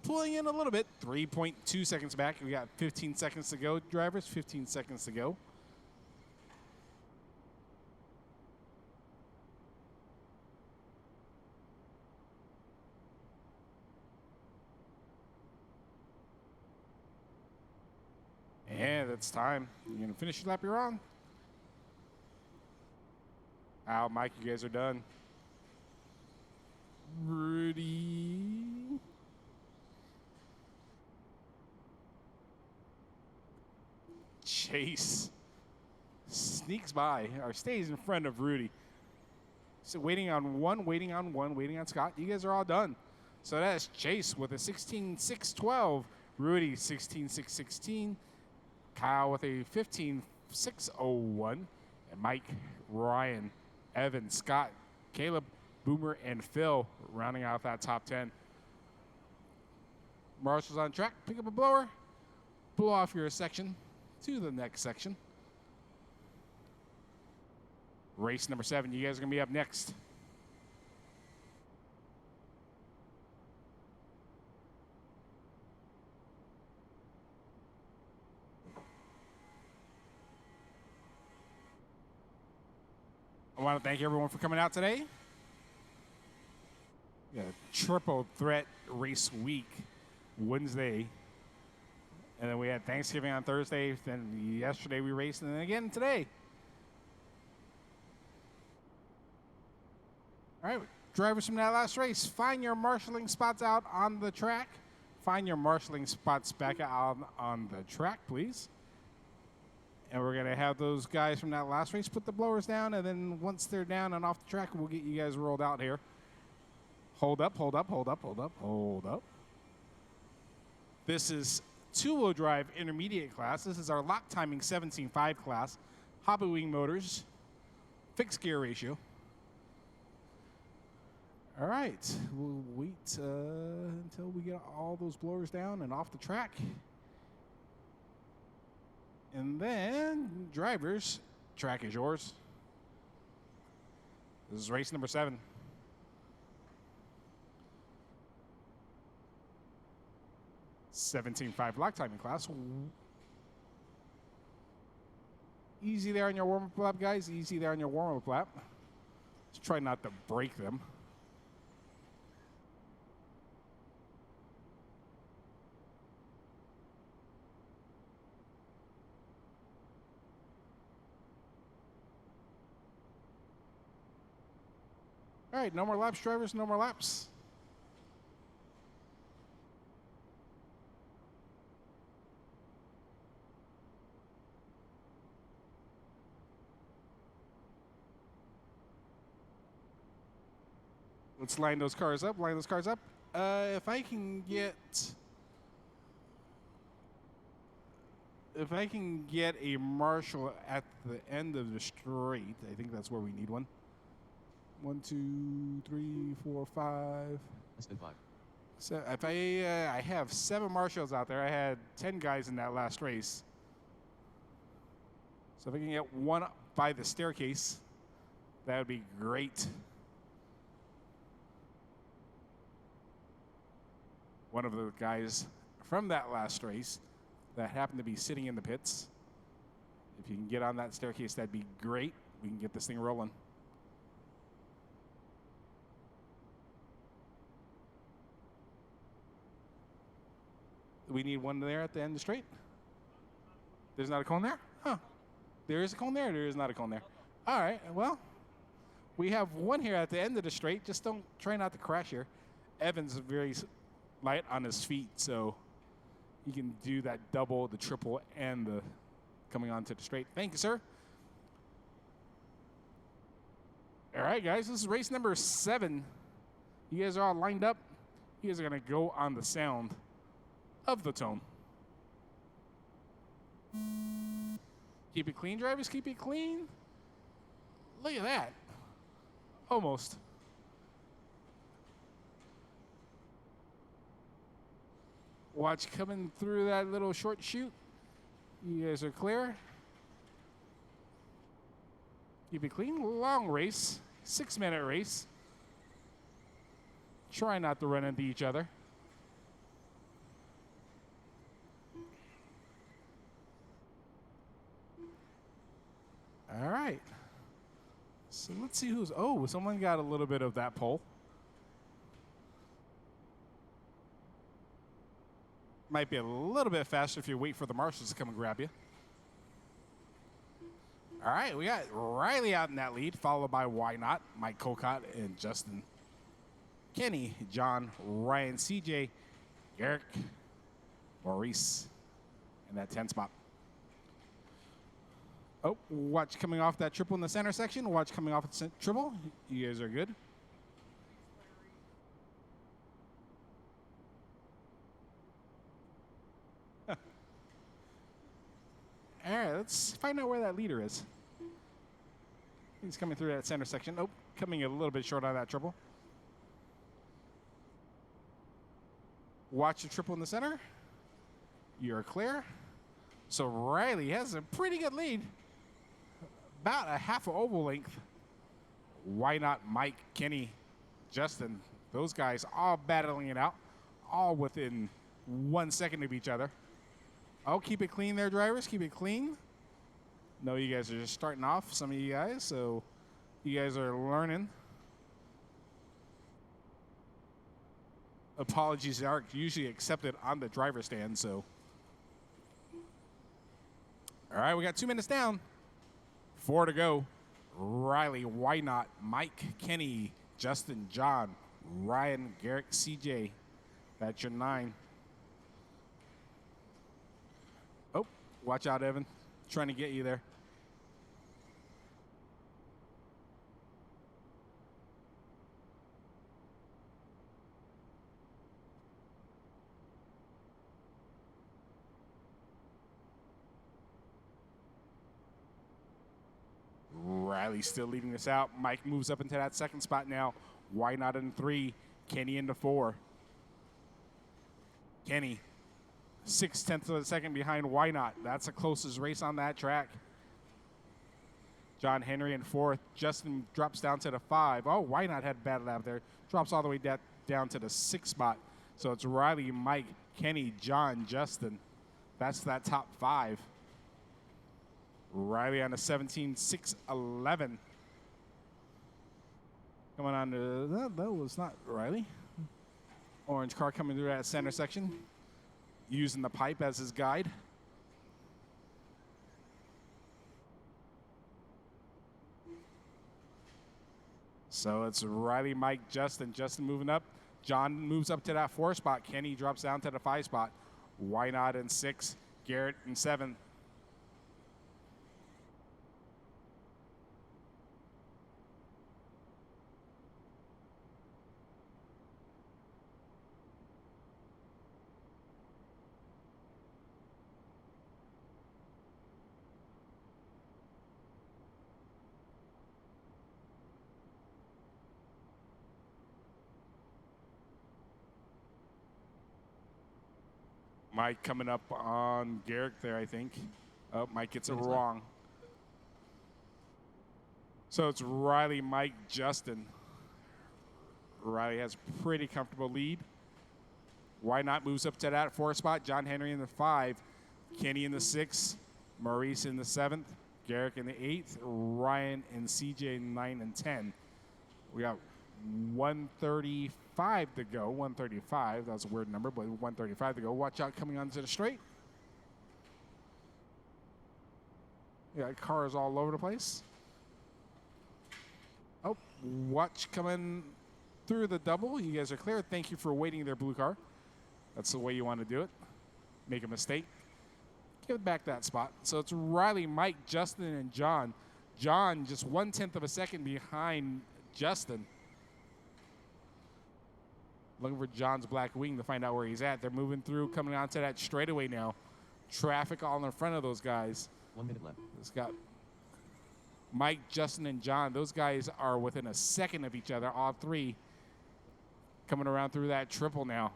Speaker 3: pulling in a little bit, 3.2 seconds back. We got 15 seconds to go, drivers, 15 seconds to go. And it's time. You're going to finish your lap you're on. Al, Mike, you guys are done. Rudy. Chase sneaks by or stays in front of Rudy. So waiting on one, waiting on Scott. You guys are all done. So that's Chase with a 16.612. Rudy 16.616. Kyle with a 15.601. And Mike, Ryan, Evan, Scott, Caleb, Boomer, and Phil rounding out that top 10. Marshall's on track. Pick up a blower. Blow off your section to the next section. Race number 7. You guys are going to be up next. I want to thank everyone for coming out today. Yeah, triple threat race week, Wednesday. And then we had Thanksgiving on Thursday. Then yesterday we raced, and then again today. All right, drivers from that last race, find your marshalling spots out on the track. Find your marshalling spots back out on the track, please. And we're going to have those guys from that last race put the blowers down, and then once they're down and off the track, we'll get you guys rolled out here. Hold up, hold up, hold up, hold up, hold up. This is two-wheel drive intermediate class. This is our lock timing 17.5 class. Hobby Wing motors, fixed gear ratio. All right, we'll wait until we get all those blowers down and off the track. And then, drivers, track is yours. This is race number 7. $17.5 lock timing class. Easy there on your warm-up lap, guys. Easy there on your warm-up lap. Just try not to break them. All right, no more laps, drivers, no more laps. Let's line those cars up, line those cars up. If I can get a marshal at the end of the straight, I think that's where we need one. 1, 2, 3, 4, 5.
Speaker 2: Less than 5.
Speaker 3: So if I have 7 marshals out there, I had 10 guys in that last race. So if I can get one by the staircase, that would be great. One of the guys from that last race that happened to be sitting in the pits. If you can get on that staircase, that'd be great. We can get this thing rolling. Do we need one there at the end of the straight? There's not a cone there? Huh. There is a cone there, or there is not a cone there? All right, well, we have one here at the end of the straight. Just don't try not to crash here. Evan's very light on his feet, so he can do that double, the triple, and the coming onto the straight. Thank you, sir. All right, guys, this is race number 7. You guys are all lined up. You guys are going to go on the sound of the tone. Keep it clean, drivers. Keep it clean. Look at that. Almost. Watch coming through that little short chute. You guys are clear. Keep it clean. Long race. 6-minute race. Try not to run into each other. All right. So let's see who's. Oh, someone got a little bit of that pole. Might be a little bit faster if you wait for the marshals to come and grab you. All right, we got Riley out in that lead, followed by Why Not, Mike Colcott, and Justin. Kenny, John, Ryan, CJ, Eric, Maurice in that 10 spot. Oh, watch coming off that triple in the center section. Watch coming off the triple. You guys are good. All right, let's find out where that leader is. He's coming through that center section. Oh, coming a little bit short on that triple. Watch the triple in the center. You're clear. So Riley has a pretty good lead. About a half an oval length. Why Not Mike, Kenny, Justin, those guys all battling it out, all within 1 second of each other. Oh, keep it clean there, drivers. Keep it clean. No, you guys are just starting off, some of you guys, so you guys are learning. Apologies are usually accepted on the driver stand, so. All right, we got 2 minutes down. 4 to go. Riley, Why Not, Mike, Kenny, Justin, John, Ryan, Garrick, CJ. That's your 9. Oh, watch out, Evan. Trying to get you there. Riley still leading this out. Mike moves up into that second spot now. Why Not in 3? Kenny into 4. Kenny, 0.6 of a second behind Why Not. That's the closest race on that track. John Henry in 4th. Justin drops down to the 5. Oh, Why Not had a bad lap there. Drops all the way down to the 6th spot. So it's Riley, Mike, Kenny, John, Justin. That's that top 5. Riley on a 17.611. Coming on to, that was not Riley. Orange car coming through that center section. Using the pipe as his guide. So it's Riley, Mike, Justin. Justin moving up. John moves up to that 4 spot. Kenny drops down to the 5 spot. Why Not in 6? Garrett in 7. Mike coming up on Garrick there, I think. Oh, Mike gets it wrong. So it's Riley, Mike, Justin. Riley has a pretty comfortable lead. Why Not moves up to that 4 spot. John Henry in the 5. Kenny in the 6th. Maurice in the 7th. Garrick in the 8th. Ryan and CJ in 9 and 10. We got 135 to go. 135. That was a weird number, but 135 to go. Watch out coming onto the straight. Yeah, cars all over the place. Oh, watch coming through the double. You guys are clear. Thank you for waiting there, blue car. That's the way you want to do it. Make a mistake, give back that spot. So it's Riley, Mike, Justin, and John. John just 1/10 of a second behind Justin. Looking for John's black wing to find out where he's at. They're moving through, coming onto that straightaway now. Traffic all in front of those guys.
Speaker 2: 1 minute left.
Speaker 3: It's got Mike, Justin, and John. Those guys are within a second of each other, all three coming around through that triple now.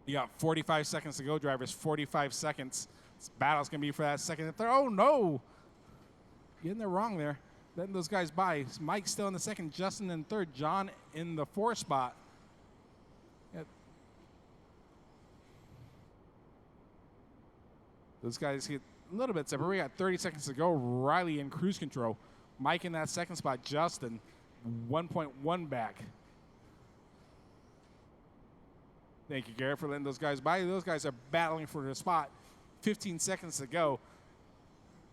Speaker 3: You got 45 seconds to go, drivers. 45 seconds. This battle's going to be for that second and third. Oh, no. Getting there wrong there. Letting those guys by. Mike's still in the second. Justin in third. John in the fourth spot. Yeah. Those guys get a little bit separate. We got 30 seconds to go. Riley in cruise control. Mike in that second spot. Justin 1.1 back. Thank you, Garrett, for letting those guys by. Those guys are battling for the spot. 15 seconds to go.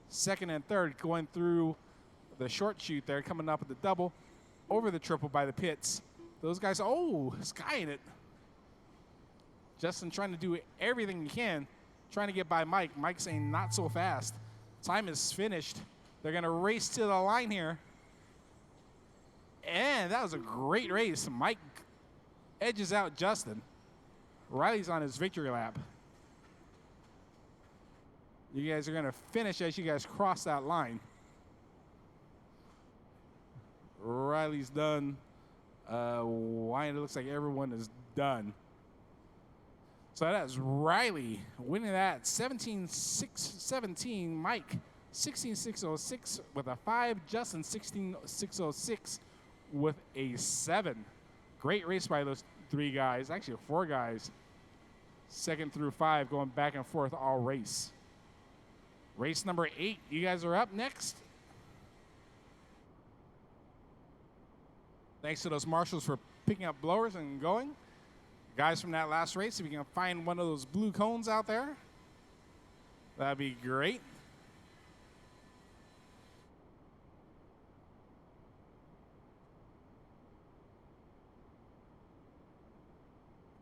Speaker 3: Second and third going through the short chute there, coming up at the double, over the triple by the pits. Those guys, oh, skying it. Justin trying to do everything he can, trying to get by Mike. Mike saying not so fast. Time is finished. They're going to race to the line here. And that was a great race. Mike edges out Justin. Riley's on his victory lap. You guys are going to finish as you guys cross that line. Riley's done. It looks like everyone is done. So that's Riley winning that 17-6-17. Mike 16-6-06 with a 5. Justin 16-6-06 with a 7. Great race by those 3 guys, actually 4 guys. 2nd through 5 going back and forth all race. Race number 8, you guys are up next. Thanks to those marshals for picking up blowers and going. Guys from that last race, if you can find one of those blue cones out there, that'd be great.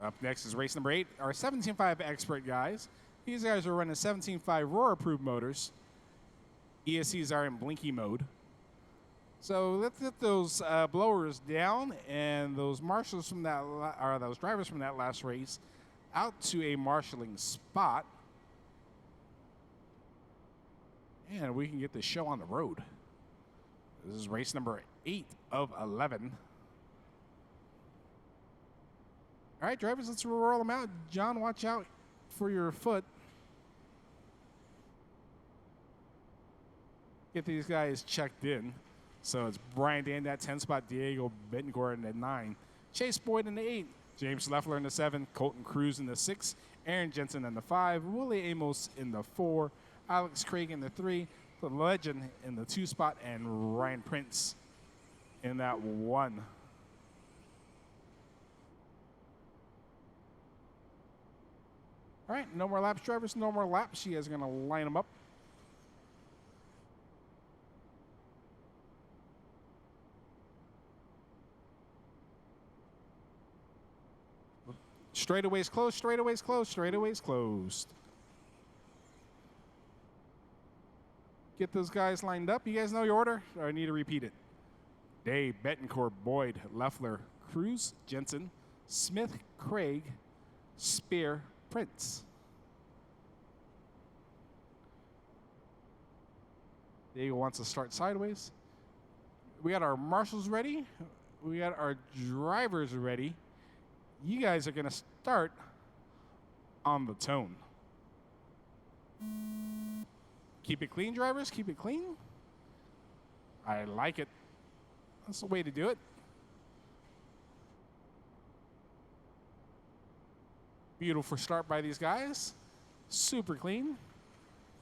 Speaker 3: Up next is race number 8, our 17.5 expert guys. These guys are running 17.5 Roar-approved motors. ESCs are in blinky mode. So let's get those blowers down and those marshals from that, or those drivers from that last race, out to a marshaling spot. And we can get this show on the road. This is race number 8 of 11. All right, drivers, let's roll them out. John, watch out for your foot. Get these guys checked in. So it's Brian Dan, that 10 spot, Diego Betancourt in the 9, Chase Boyd in the 8, James Leffler in the 7, Colton Cruz in the 6, Aaron Jensen in the 5, Willie Amos in the 4, Alex Craig in the 3, the legend in the 2 spot, and Ryan Prince in that 1. All right, no more laps, drivers, no more laps. You guys are going to line them up. Straightaways closed, straightaways closed, straightaways closed. Get those guys lined up. You guys know your order, or I need to repeat it? Day, Betancourt, Boyd, Leffler, Cruz, Jensen, Smith, Craig, Spear, Prince. Diego wants to start sideways. We got our marshals ready. We got our drivers ready. You guys are going to start on the tone. Keep it clean, drivers. Keep it clean. I like it. That's the way to do it. Beautiful start by these guys. Super clean.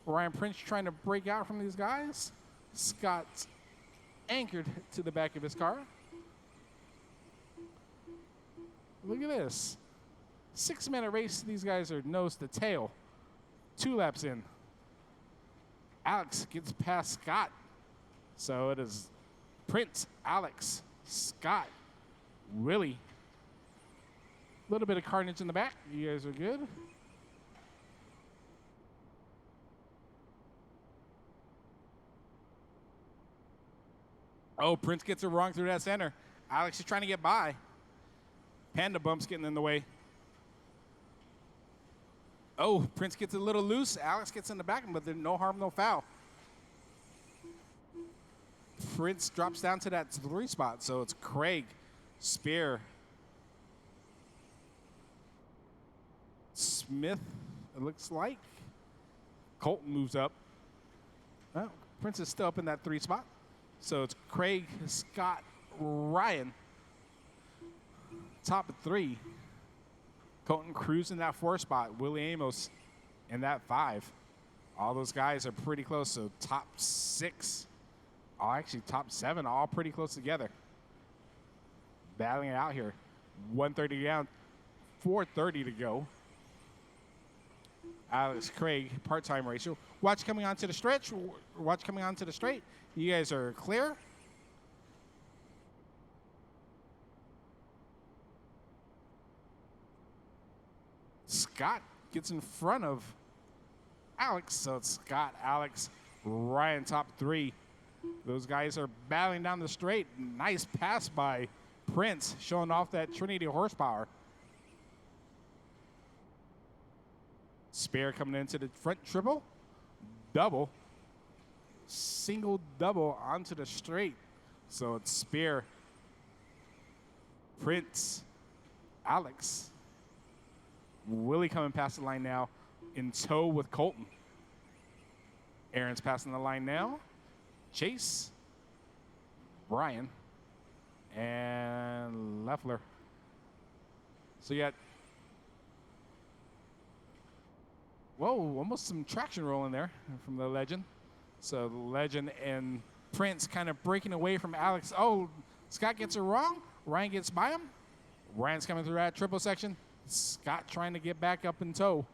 Speaker 3: Ryan Prince trying to break out from these guys. Scott's anchored to the back of his car. Look at this. 6-minute race. These guys are nose to tail. 2 laps in. Alex gets past Scott. So it is Prince, Alex, Scott, Willie. A little bit of carnage in the back. You guys are good. Oh, Prince gets it wrong through that center. Alex is trying to get by. Panda Bump's getting in the way. Oh, Prince gets a little loose. Alex gets in the back, but there's no harm, no foul. Prince drops down to that 3 spot, so it's Craig, Spear, Smith, it looks like. Colton moves up. Oh, Prince is still up in that 3 spot. So it's Craig, Scott, Ryan. Top of 3. Colton cruising that 4 spot. Willie Amos in that 5. All those guys are pretty close. So top 6. Oh, actually top 7, all pretty close together. Battling it out here. 130 down, 4:30 to go. Alex Craig, part-time ratio. Watch coming onto the stretch. Watch coming onto the straight. You guys are clear. Scott gets in front of Alex. So it's Scott, Alex, Ryan, top 3. Those guys are battling down the straight. Nice pass by Prince, showing off that Trinity horsepower. Spare coming into the front triple. Double. Single double onto the straight. So it's Spear, Prince, Alex. Willie coming past the line now in tow with Colton. Aaron's passing the line now. Chase, Brian, and Leffler. So you got, whoa, almost some traction rolling there from the Legend. So the Legend and Prince kind of breaking away from Alex. Oh, Scott gets it wrong. Ryan gets by him. Ryan's coming through that triple section. Scott trying to get back up in tow.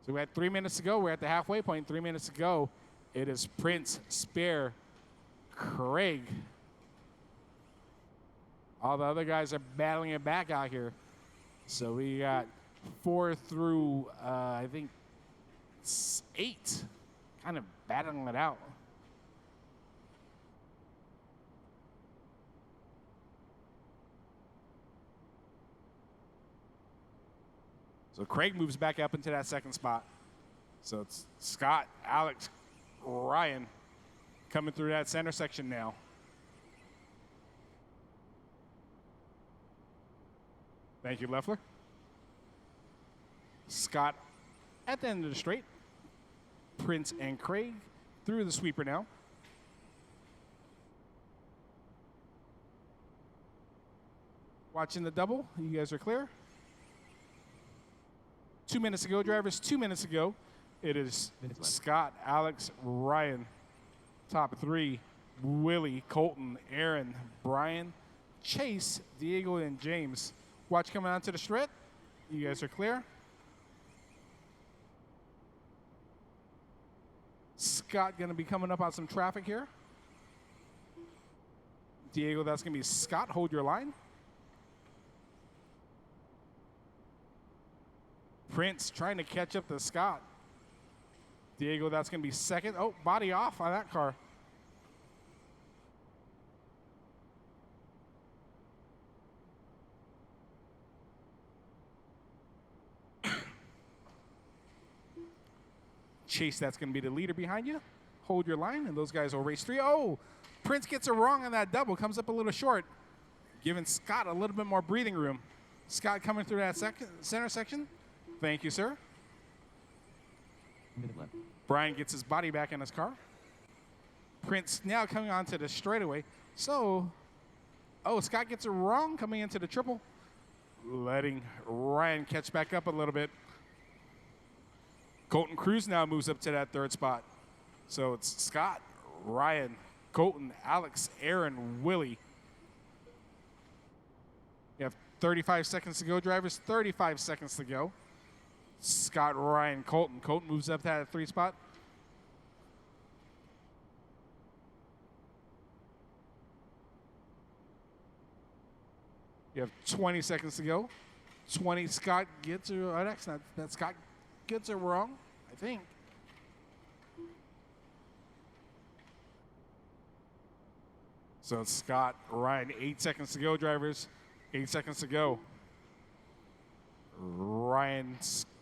Speaker 3: So we had 3 minutes to go. We're at the halfway point. 3 minutes to go. It is Prince, Spear, Craig. All the other guys are battling it back out here. So we got 4 through, I think, 8, kind of battling it out. So Craig moves back up into that 2nd spot. So it's Scott, Alex, Ryan coming through that center section now. Thank you, Leffler. Scott at the end of the straight. Prince and Craig through the sweeper now. Watching the double. You guys are clear. 2 minutes ago, drivers. 2 minutes ago. It is Scott, Alex, Ryan, top 3, Willie, Colton, Aaron, Brian, Chase, Diego, and James. Watch coming onto the straight. You guys are clear. Scott going to be coming up on some traffic here. Diego, that's going to be Scott. Hold your line. Prince trying to catch up to Scott. Diego, that's going to be 2nd. Oh, body off on that car. Chase, that's going to be the leader behind you. Hold your line, and those guys will race 3. Oh, Prince gets it wrong on that double. Comes up a little short, giving Scott a little bit more breathing room. Scott coming through that center section. Thank you, sir.
Speaker 2: Minute left.
Speaker 3: Brian gets his body back in his car. Prince now coming onto the straightaway. So, oh, Scott gets it wrong coming into the triple. Letting Ryan catch back up a little bit. Colton Cruz now moves up to that 3rd spot. So it's Scott, Ryan, Colton, Alex, Aaron, Willie. You have 35 seconds to go, drivers. 35 seconds to go. Scott, Ryan, Colton. Colton moves up to that 3 spot. You have 20 seconds to go. 20, Scott Gitzer. Oh, that's not, that's Scott Gitzer wrong, I think. So it's Scott, Ryan, 8 seconds to go, drivers. 8 seconds to go. Ryan,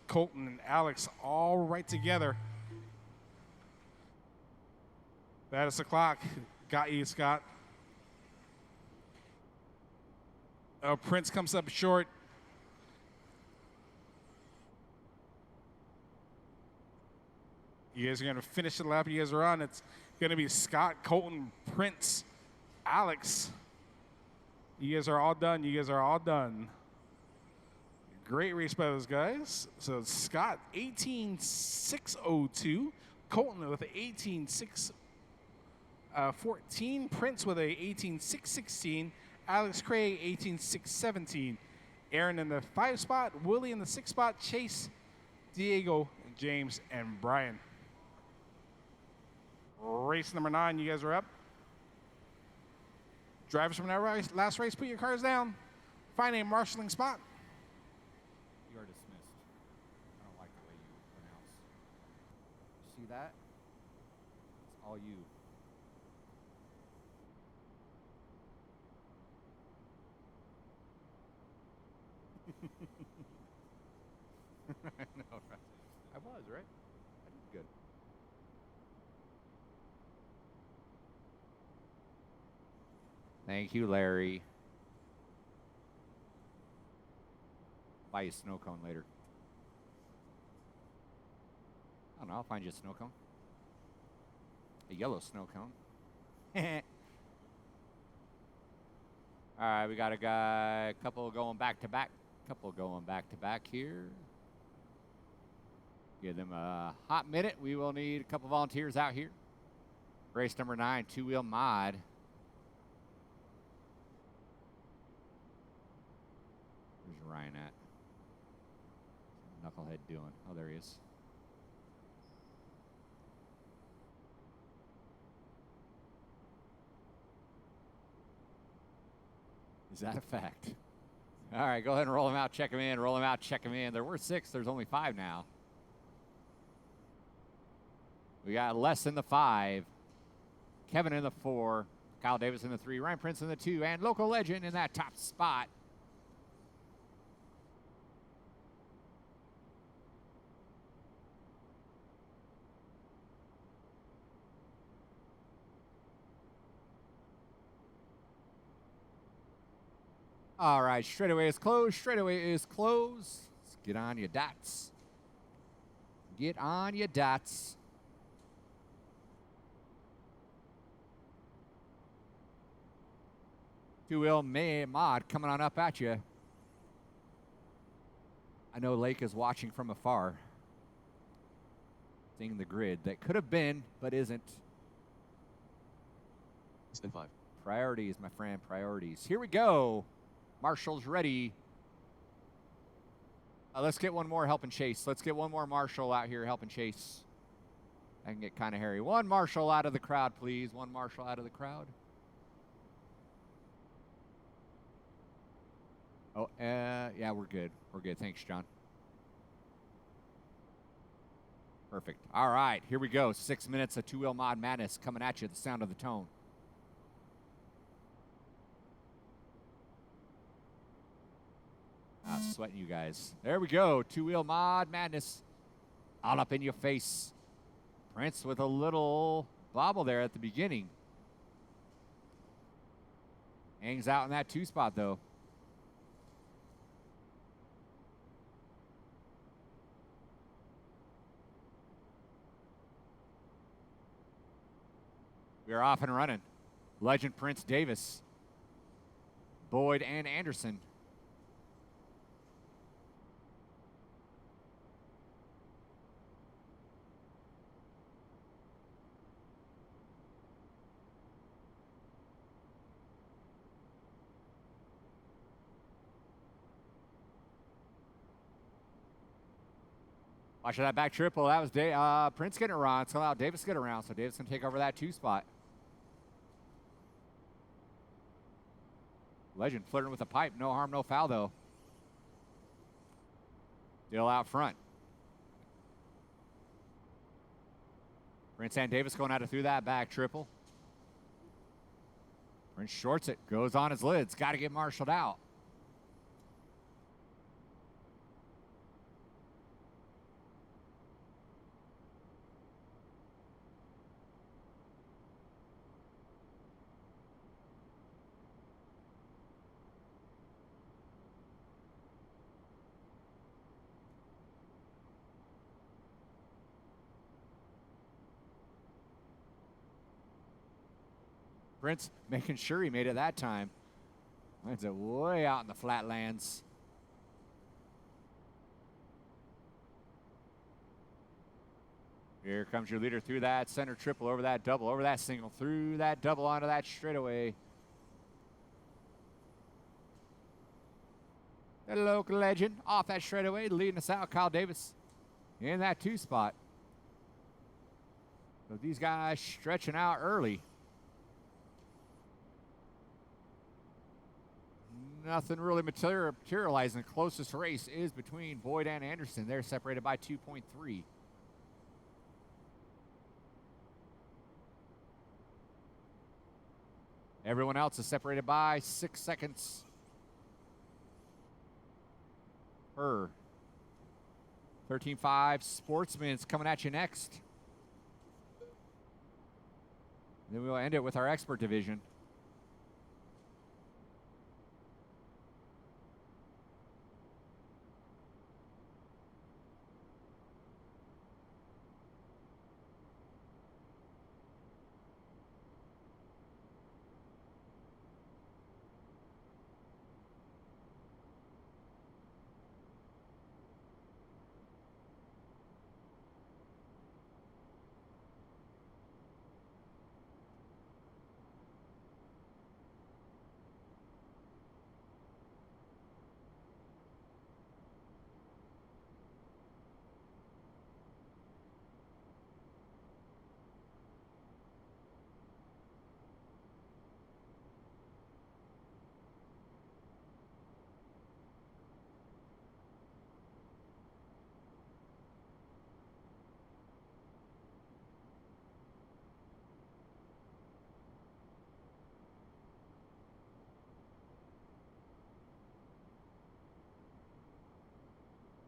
Speaker 3: Colton, and Alex all right together. That is the clock. Got you, Scott. Prince comes up short. You guys are going to finish the lap you guys are on. It's going to be Scott, Colton, Prince, Alex. You guys are all done. You guys are all done. Great race by those guys. So it's Scott, 18.602. Colton with an 18.614. Prince with a 18.616. Alex Craig, 18.617. Aaron in the 5 spot. Willie in the 6 spot. Chase, Diego, James, and Brian. Race number 9, you guys are up. Drivers from that last race, put your cars down. Find a marshalling spot.
Speaker 1: You are dismissed. I don't like the way you pronounce. You see that? It's all you. I know, right? I was, right? I did good. Thank you, Larry. Buy you a snow cone later. I don't know, I'll find you a snow cone. A yellow snow cone. All right, we got a guy, couple going back to back. Couple going back to back here. Give them a hot minute. We will need a couple volunteers out here. Race number 9, 2-wheel mod. Where's Ryan at? Knucklehead doing? Oh, there he is. Is that a fact? All right, go ahead and roll them out, check them in, roll them out, check them in. There were 6, there's only 5 now. We got Les in the 5, Kevin in the 4, Kyle Davis in the 3, Ryan Prince in the 2, and Local Legend in that top spot. All right, straightaway is closed. Straightaway is closed. Let's get on your dots. Get on your dots. Two-wheel mod coming on up at you. I know Lake is watching from afar. Seeing the grid that could have been, but isn't.
Speaker 2: Spin 5.
Speaker 1: Priorities, my friend, priorities. Here we go. Marshall's ready. Let's get one more helping chase. Let's get one more Marshall out here helping chase. I can get kind of hairy. One Marshall out of the crowd, please. One Marshall out of the crowd. Oh, yeah, we're good. We're good. Thanks, John. Perfect. All right, here we go. 6 minutes of two-wheel mod madness coming at you. The sound of the tone. Sweating you guys. There we go. Two-wheel mod madness. All up in your face. Prince with a little bobble there at the beginning. Hangs out in that 2 spot, though. We are off and running. Legend Prince Davis. Boyd and Anderson. Watching that back triple. That was Prince getting it wrong. It's allowed Davis to get around, so Davis can take over that 2 spot. Legend flirting with the pipe. No harm, no foul, though. Still out front. Prince and Davis going at it through that back triple. Prince shorts it. Goes on his lids. Got to get marshaled out. Prince making sure he made it that time. Lands it way out in the flatlands. Here comes your leader through that center triple, over that double, over that single, through that double onto that straightaway. The local legend off that straightaway, leading us out, Kyle Davis in that 2 spot. So these guys stretching out early. Nothing really materializing. The closest race is between Boyd and Anderson. They're separated by 2.3. Everyone else is separated by 6 seconds per. 13.5 Sportsman's coming at you next. Then we'll end it with our expert division.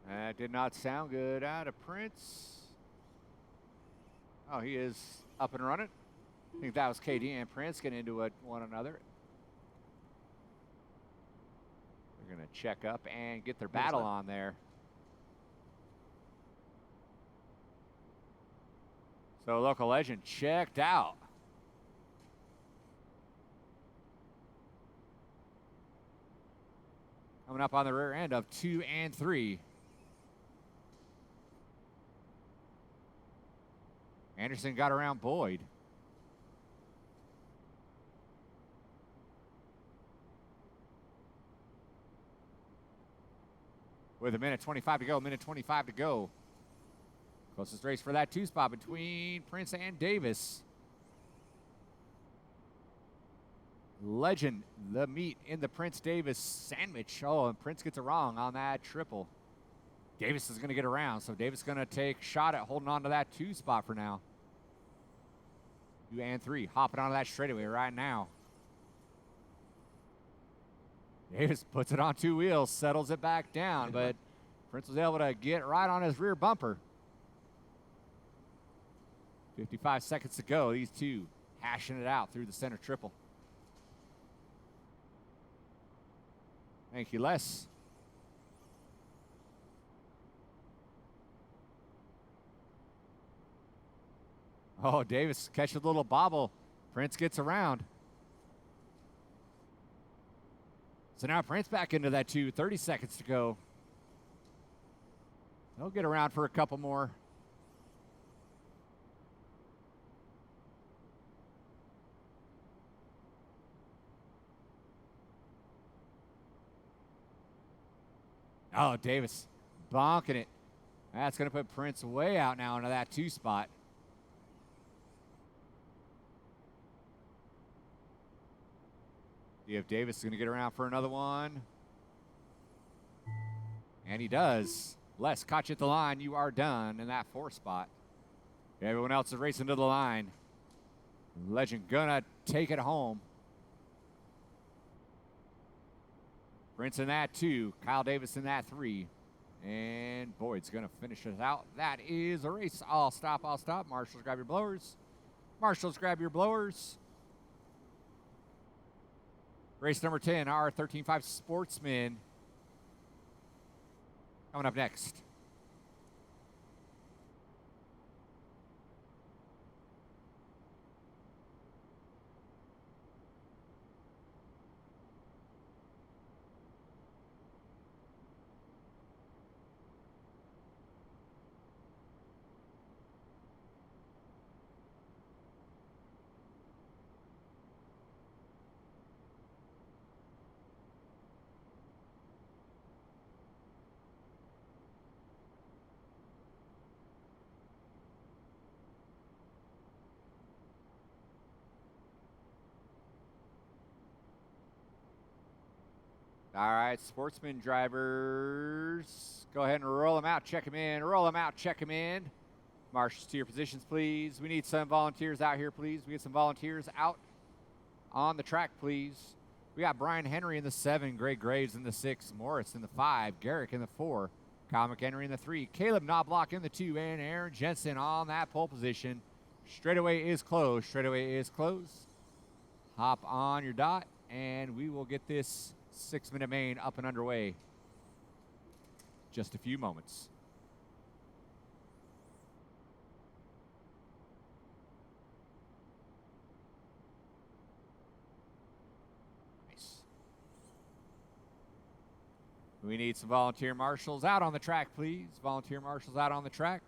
Speaker 1: That did not sound good out of Prince. Oh, he is up and running. I think that was KD and Prince getting into it one another. They're going to check up and get their battle on there. So local legend checked out. Coming up on the rear end of 2 and 3. Anderson got around Boyd. With a minute 25 to go, minute 25 to go. Closest race for that 2 spot between Prince and Davis. Legend, the meat in the Prince Davis sandwich. Oh, and Prince gets it wrong on that triple. Davis is going to get around, so Davis is going to take a shot at holding on to that 2 spot for now. 2 and 3, hopping onto that straightaway right now. Davis puts it on 2 wheels, settles it back down, but Prince was able to get right on his rear bumper. 55 seconds to go. These two hashing it out through the center triple. Thank you, Les. Oh, Davis catches a little bobble. Prince gets around. So now Prince back into that 2. 30 seconds to go. He'll get around for a couple more. Oh, Davis bonking it. That's going to put Prince way out now into that 2 spot. See if Davis is going to get around for another one. And he does. Les caught you at the line. You are done in that 4 spot. Everyone else is racing to the line. Legend gonna take it home. Prince in that 2. Kyle Davis in that 3. And Boyd's gonna finish it out. That is a race. I'll stop. Marshals, grab your blowers. Marshals, grab your blowers. Race number 10, our 13.5 Sportsman. Coming up next. All right, Sportsman drivers, go ahead and roll them out, check them in, roll them out, check them in. Marshals to your positions, please. We need some volunteers out here, please. We get some volunteers out on the track, please. We got Brian Henry in the 7, Greg Graves in the 6, Morris in the 5, Garrick in the 4, Kyle McHenry in the 3, Caleb Knobloch in the 2, and Aaron Jensen on that pole position. Straightaway is closed. Straightaway is closed. Hop on your dot, and we will get this 6-minute main up and underway. Just a few moments. Nice. We need some volunteer marshals out on the track, please. Volunteer marshals out on the track.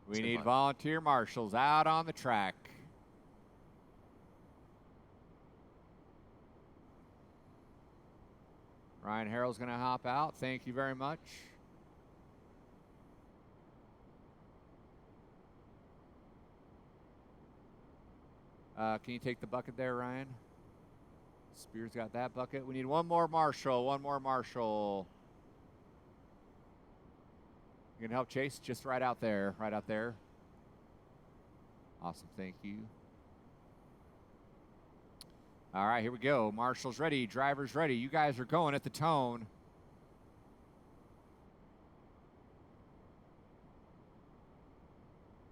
Speaker 1: We need volunteer marshals out on the track. Ryan Harrell's going to hop out. Thank you very much. Can you take the bucket there, Ryan? Spears got that bucket. We need one more marshal. One more marshal. You can help Chase just right out there. Right out there. Awesome. Thank you. All right, here we go. Marshals ready. Drivers ready. You guys are going at the tone.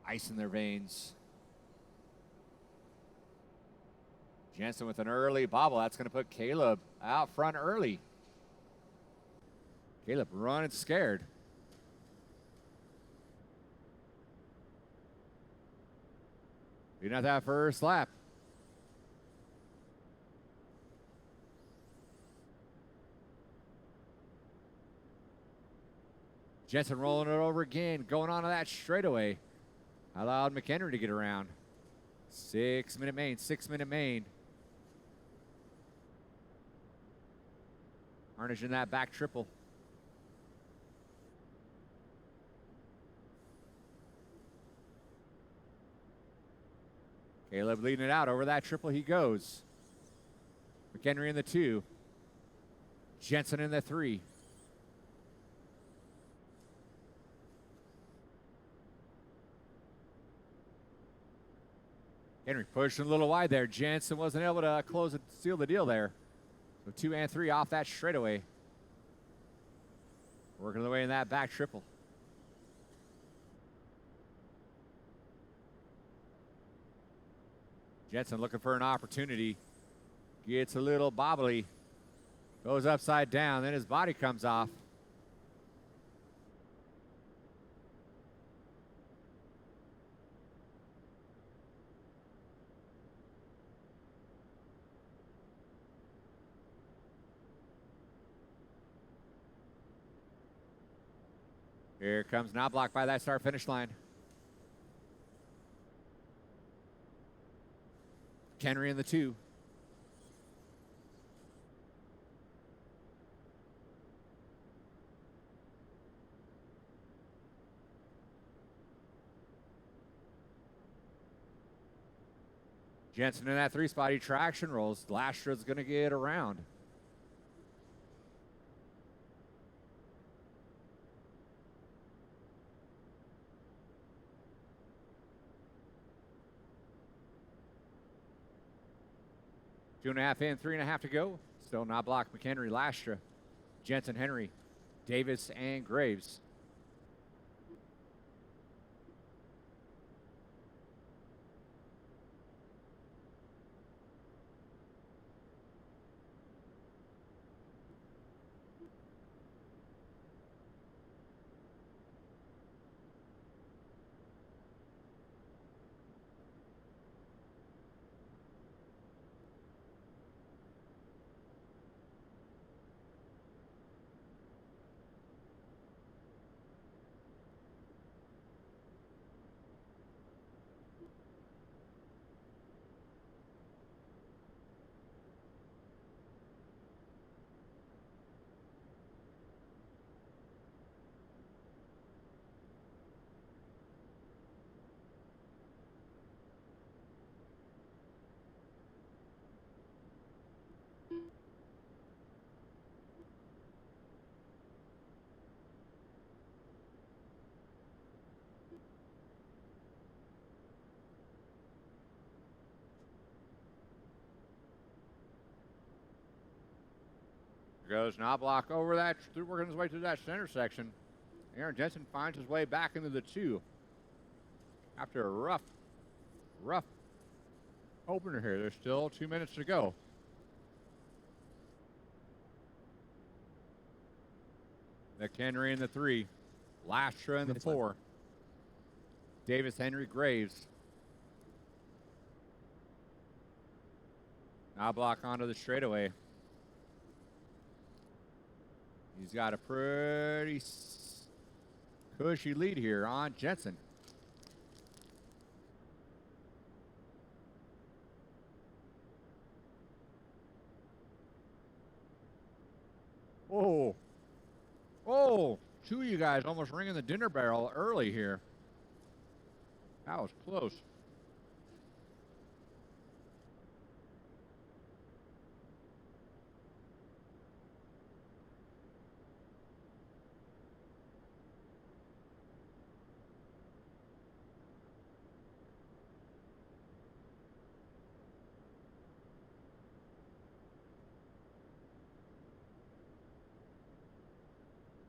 Speaker 1: Ice in their veins. Jensen with an early bobble. That's going to put Caleb out front early. Caleb running scared. Leading out that first lap. Jensen rolling it over again, going on to that straightaway. Allowed McHenry to get around. 6-minute main, 6-minute main. Harnish in that back triple. Caleb leading it out. Over that triple he goes. McHenry in the 2. Jensen in the 3. Henry pushing a little wide there. Jensen wasn't able to close and seal the deal there. So 2 and 3 off that straightaway. Working the way in that back triple. Jensen looking for an opportunity. Gets a little bobbly. Goes upside down. Then his body comes off. Here comes Knobloch by that start finish line. Henry in the 2. Jensen in that 3 spot. He traction rolls. Lastra's going to get around. Two and a half in, 3.5 to go. Still Knobloch, McHenry, Lastra, Jensen, Henry, Davis, and Graves. Goes Knobloch over that, working his way through that center section. Aaron Jensen finds his way back into the 2. After a rough opener here. There's still 2 minutes to go. McHenry in the 3. Lastra in the 4. Davis, Henry, Graves. Knobloch onto the straightaway. He's got a pretty cushy lead here on Jensen. Oh, 2 of you guys almost ringing the dinner barrel early here. That was close.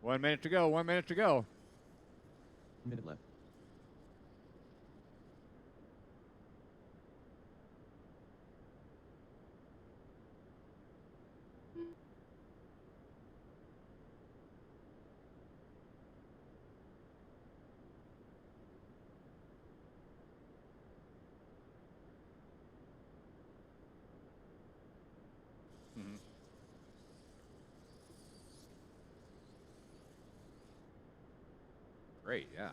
Speaker 1: One minute to go. 1 minute to go.
Speaker 2: Minute left.
Speaker 1: Great, yeah.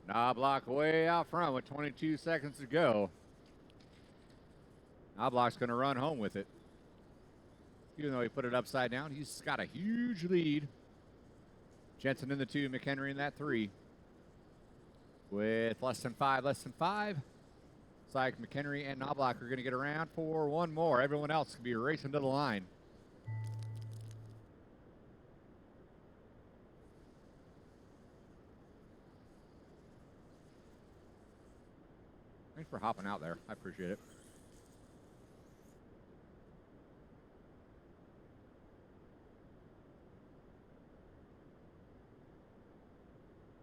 Speaker 1: Knobloch way out front with 22 seconds to go. Knobloch's going to run home with it. Even though he put it upside down, he's got a huge lead. Jensen in the 2, McHenry in that 3. With less than five. Looks like McHenry and Knobloch are going to get around for one more. Everyone else can be racing to the line. Thanks for hopping out there. I appreciate it.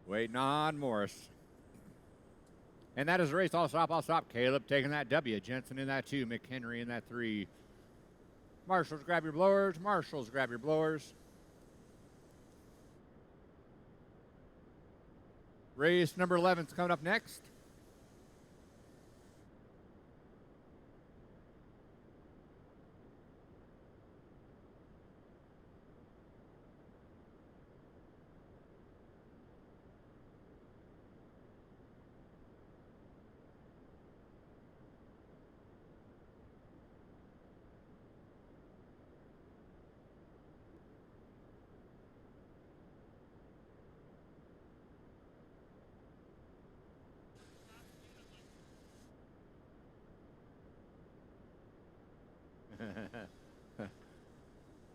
Speaker 1: Waiting on Morris. And that is the race. I'll stop. Caleb taking that W. Jensen in that 2. McHenry in that 3. Marshals, grab your blowers. Race number 11 is coming up next.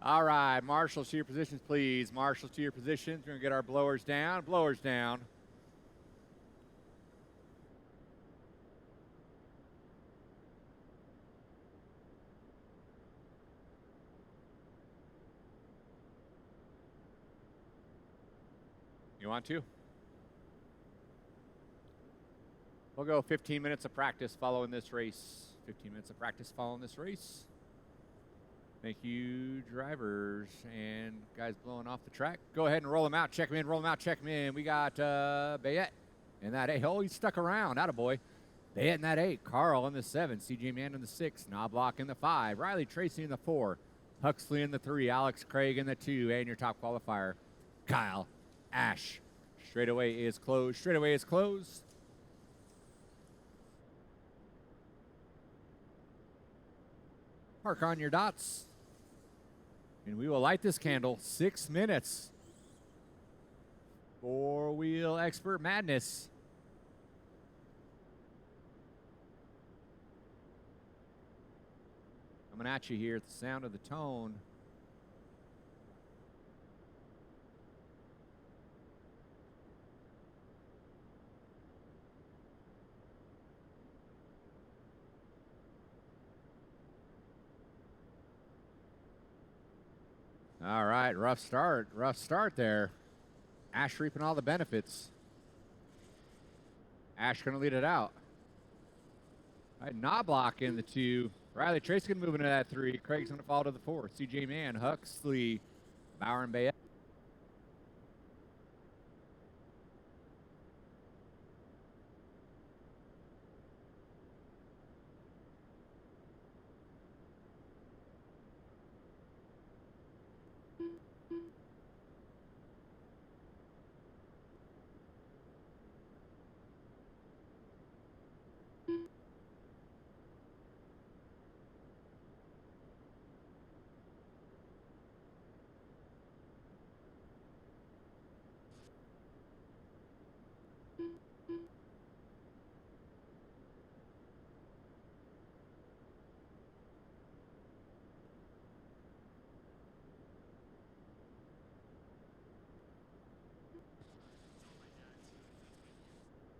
Speaker 1: All right, marshals to your positions, please. Marshals to your positions. We're going to get our blowers down. Blowers down. You want to? We'll go 15 minutes of practice following this race. 15 minutes of practice following this race. Thank you, drivers and guys blowing off the track. Go ahead and roll them out. Check them in, roll them out, check them in. We got Bayette in that 8. Oh, he's stuck around. Attaboy. Bayette in that 8. Carl in the 7. CJ Mann in the 6. Knobloch in the 5. Riley Tracy in the 4. Huxley in the 3. Alex Craig in the 2. And your top qualifier, Kyle Ash. Straightaway is closed. Straightaway is closed. Mark on your dots. And we will light this candle. 6 minutes. 4-wheel expert madness. Coming at you here at the sound of the tone. All right, rough start there. Ash reaping all the benefits. Ash gonna lead it out. All right, Knobloch in the 2. Riley Trace gonna move into that 3. Craig's gonna fall to the 4. CJ Mann, Huxley, Bauer and Bayette.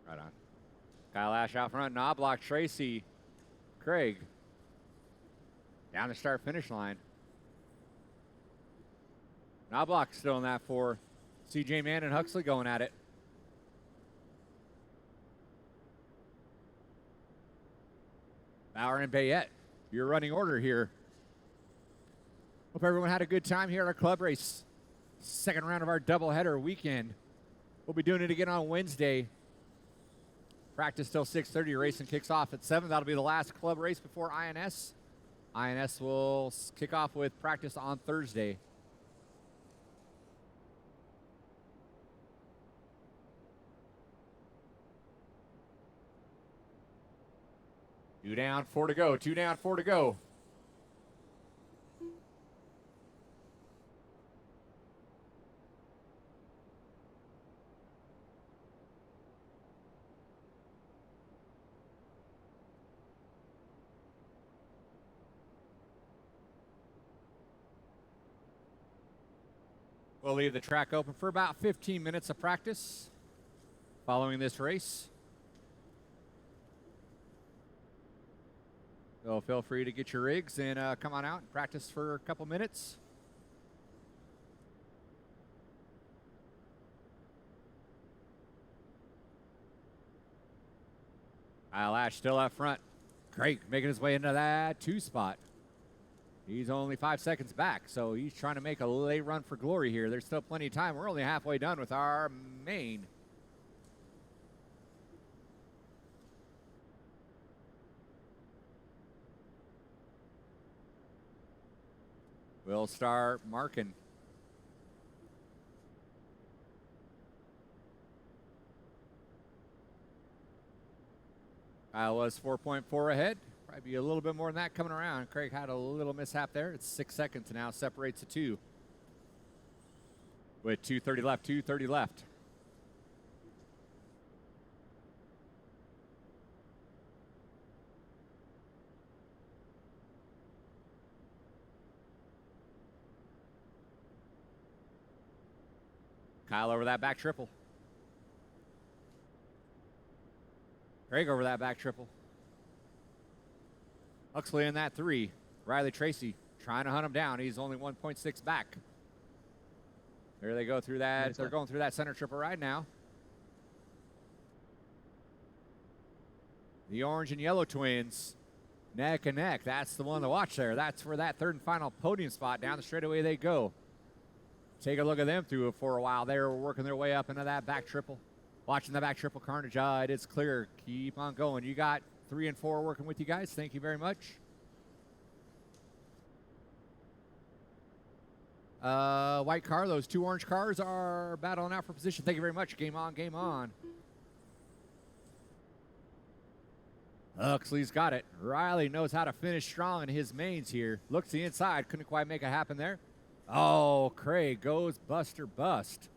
Speaker 1: Right on. Kyle Ash out front. Knobloch, Tracy, Craig. Down the start finish line. Knobloch still in that 4. CJ Mann and Huxley going at it. Bauer and Bayette, your running order here. Hope everyone had a good time here at our club race. Second round of our doubleheader weekend. We'll be doing it again on Wednesday. Practice till 6:30. Racing kicks off at 7. That'll be the last club race before INS. INS will kick off with practice on Thursday. Two down, 4 to go. 2 down, 4 to go. We'll leave the track open for about 15 minutes of practice following this race. So feel free to get your rigs and come on out and practice for a couple minutes. Kyle Ash still up front. Craig making his way into that 2 spot. He's only 5 seconds back, so he's trying to make a late run for glory here. There's still plenty of time. We're only halfway done with our main. We'll start marking. Kyle was 4.4 ahead. Probably be a little bit more than that coming around. Craig had a little mishap there. It's 6 seconds now. Separates the 2. With 2:30 left. 2:30 left. Kyle over that back triple. Craig over that back triple. Huxley in that 3. Riley Tracy trying to hunt him down. He's only 1.6 back. There they go through that.
Speaker 2: Minutes
Speaker 1: They're
Speaker 2: left.
Speaker 1: going through that center triple right now. The orange and yellow twins, neck and neck. That's the one to watch there. That's for that third and final podium spot. Down the straightaway they go. Take a look at them through it for a while. They were working their way up into that back triple. Watching the back triple carnage. It is clear. Keep on going. You got 3 and 4 working with you guys. Thank you very much. White car. Those 2 orange cars are battling out for position. Thank you very much. Game on, game on. Huxley's got it. Riley knows how to finish strong in his mains here. Looks the inside. Couldn't quite make it happen there. Oh, Craig goes buster bust.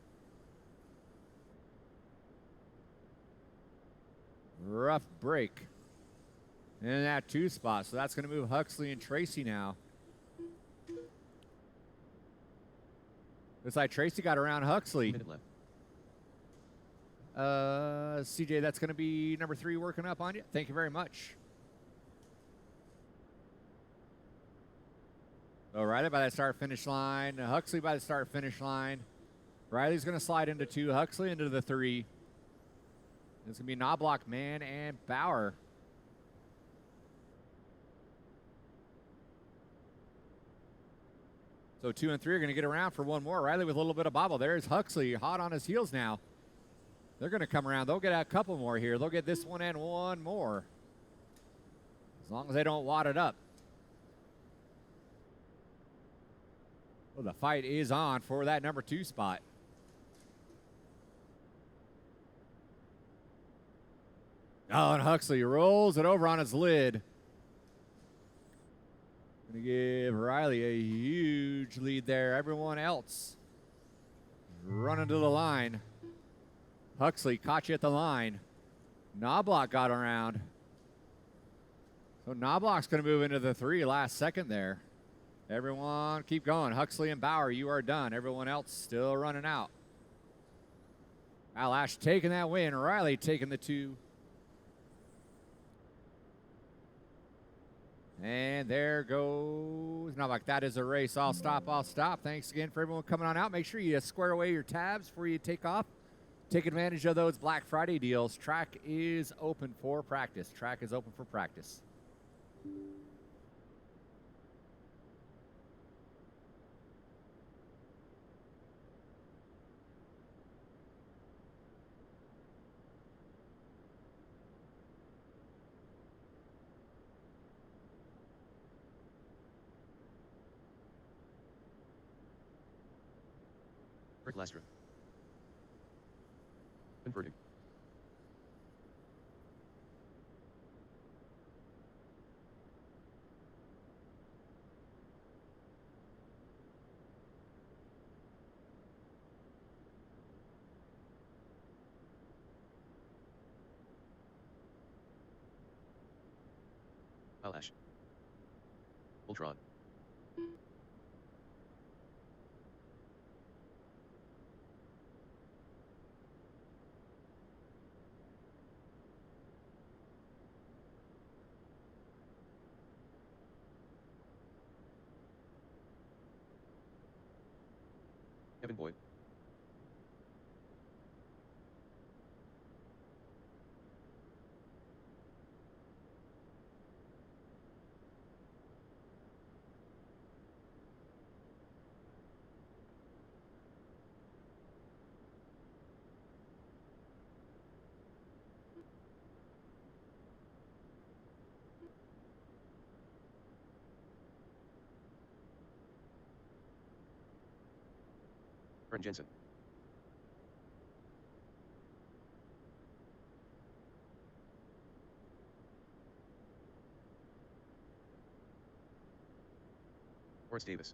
Speaker 1: Rough break in that 2 spot. So that's going to move Huxley and Tracy now. Looks like Tracy got around Huxley.
Speaker 2: Minute left.
Speaker 1: CJ, that's going to be number 3 working up on you. Thank you very much. So Riley by the start-finish line. Huxley by the start-finish line. Riley's going to slide into 2. Huxley into the 3. It's going to be Knobloch, Mann, and Bauer. So 2 and 3 are going to get around for one more. Riley with a little bit of bobble. There's Huxley hot on his heels now. They're going to come around. They'll get a couple more here. They'll get this one and one more. As long as they don't wad it up. Well, the fight is on for that number 2 spot. Oh, and Huxley rolls it over on his lid. Going to give Riley a huge lead there. Everyone else running to the line. Huxley caught you at the line. Knobloch got around. So Knobloch's going to move into the 3 last second there. Everyone keep going. Huxley and Bauer, you are done. Everyone else still running out. Alash taking that win. Riley taking the 2. And there goes Knobloch. That is a race. I'll stop. Thanks again for everyone coming on out. Make sure you square away your tabs before you take off. Take advantage of those Black Friday deals. Track is open for practice.
Speaker 2: Rick Lastra. Converting. Alash. Ultron. Kevin Boyd. Brent Jensen. Horace Davis.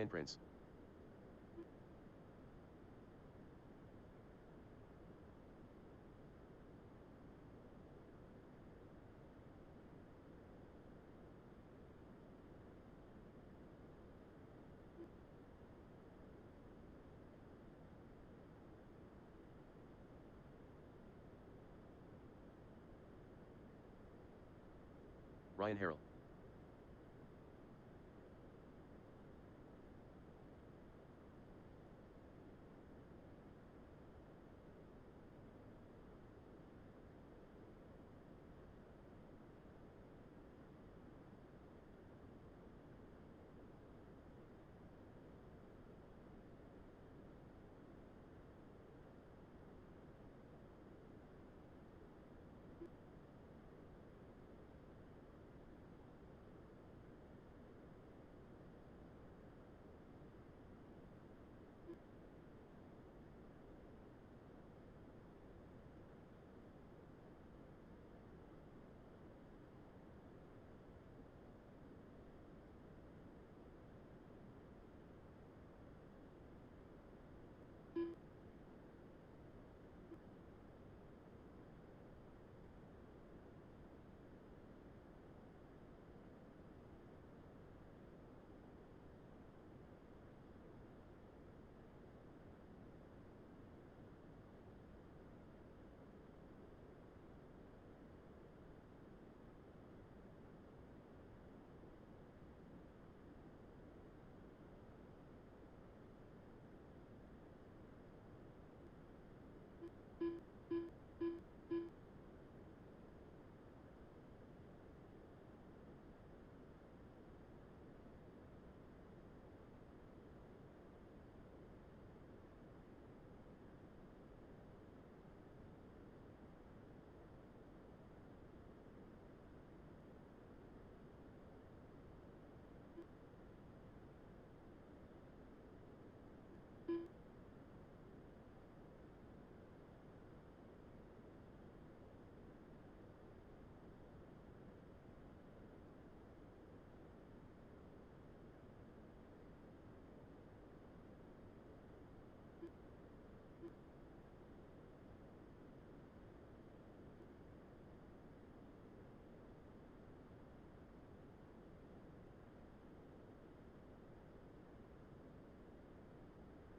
Speaker 2: Ryan Prince. Ryan Harrell.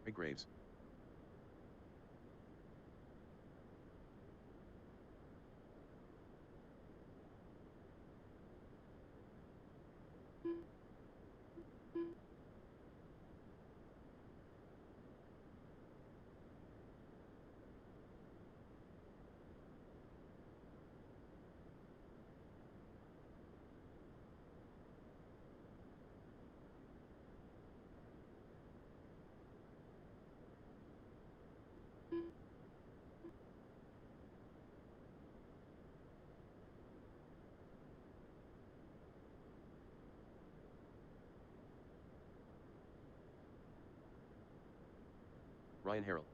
Speaker 2: Greg Graves. Ryan Harrell.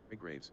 Speaker 2: Greg Graves.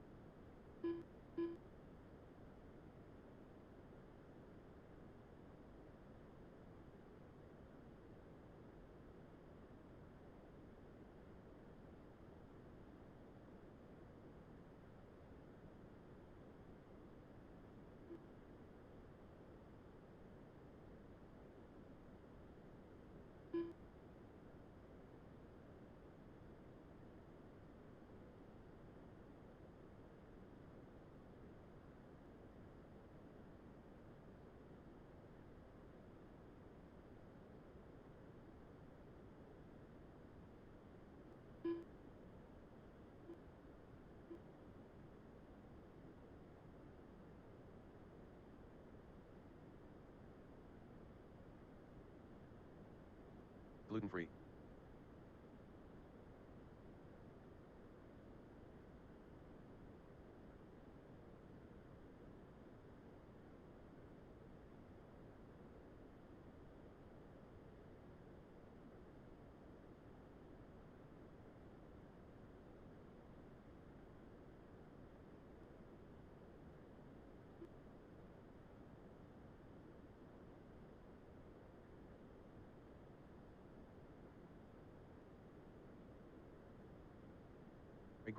Speaker 2: Gluten free.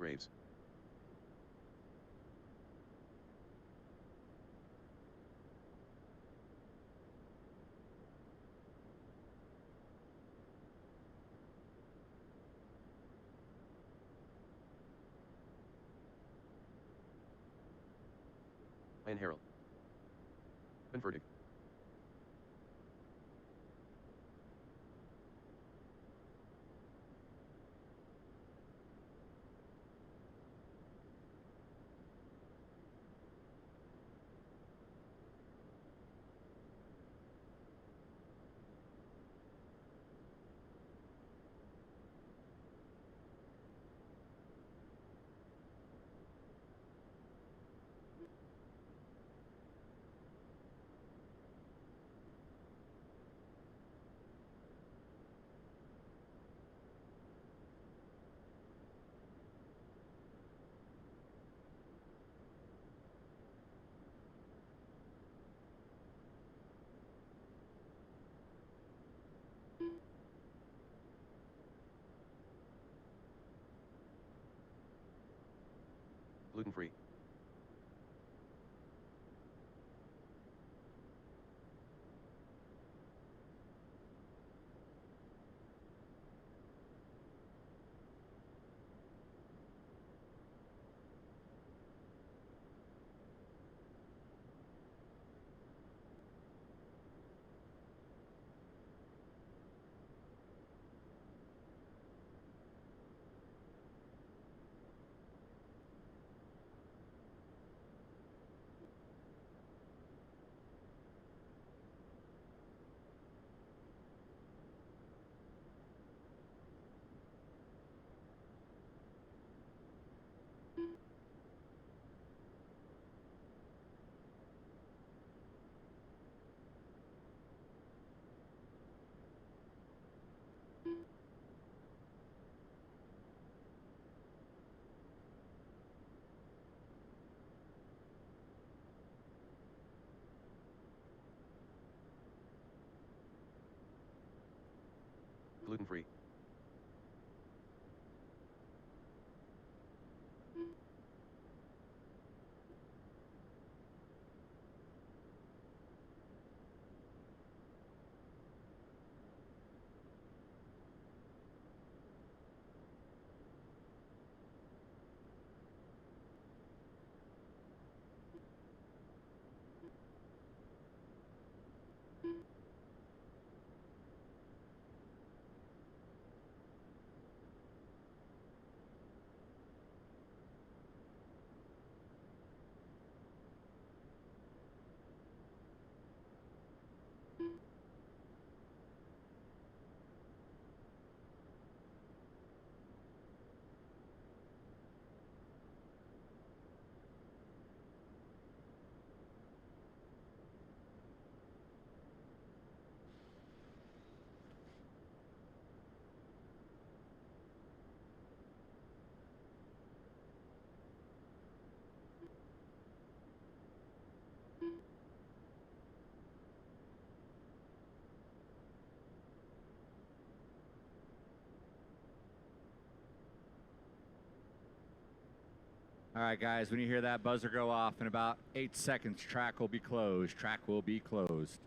Speaker 2: Graves. Ryan Harrell. Ben Fertig. Gluten-free. Gluten-free.
Speaker 1: All right, guys, when you hear that buzzer go off in about 8 seconds, track will be closed. Track will be closed.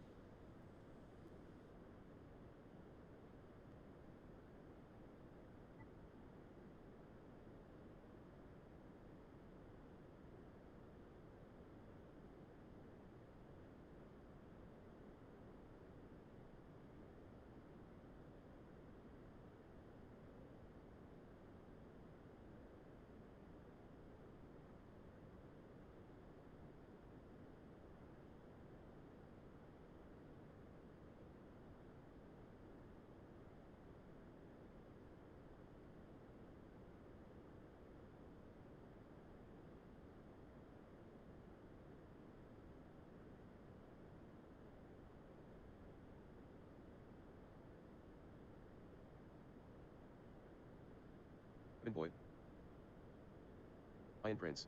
Speaker 2: Ben Boyd. Ian Prince.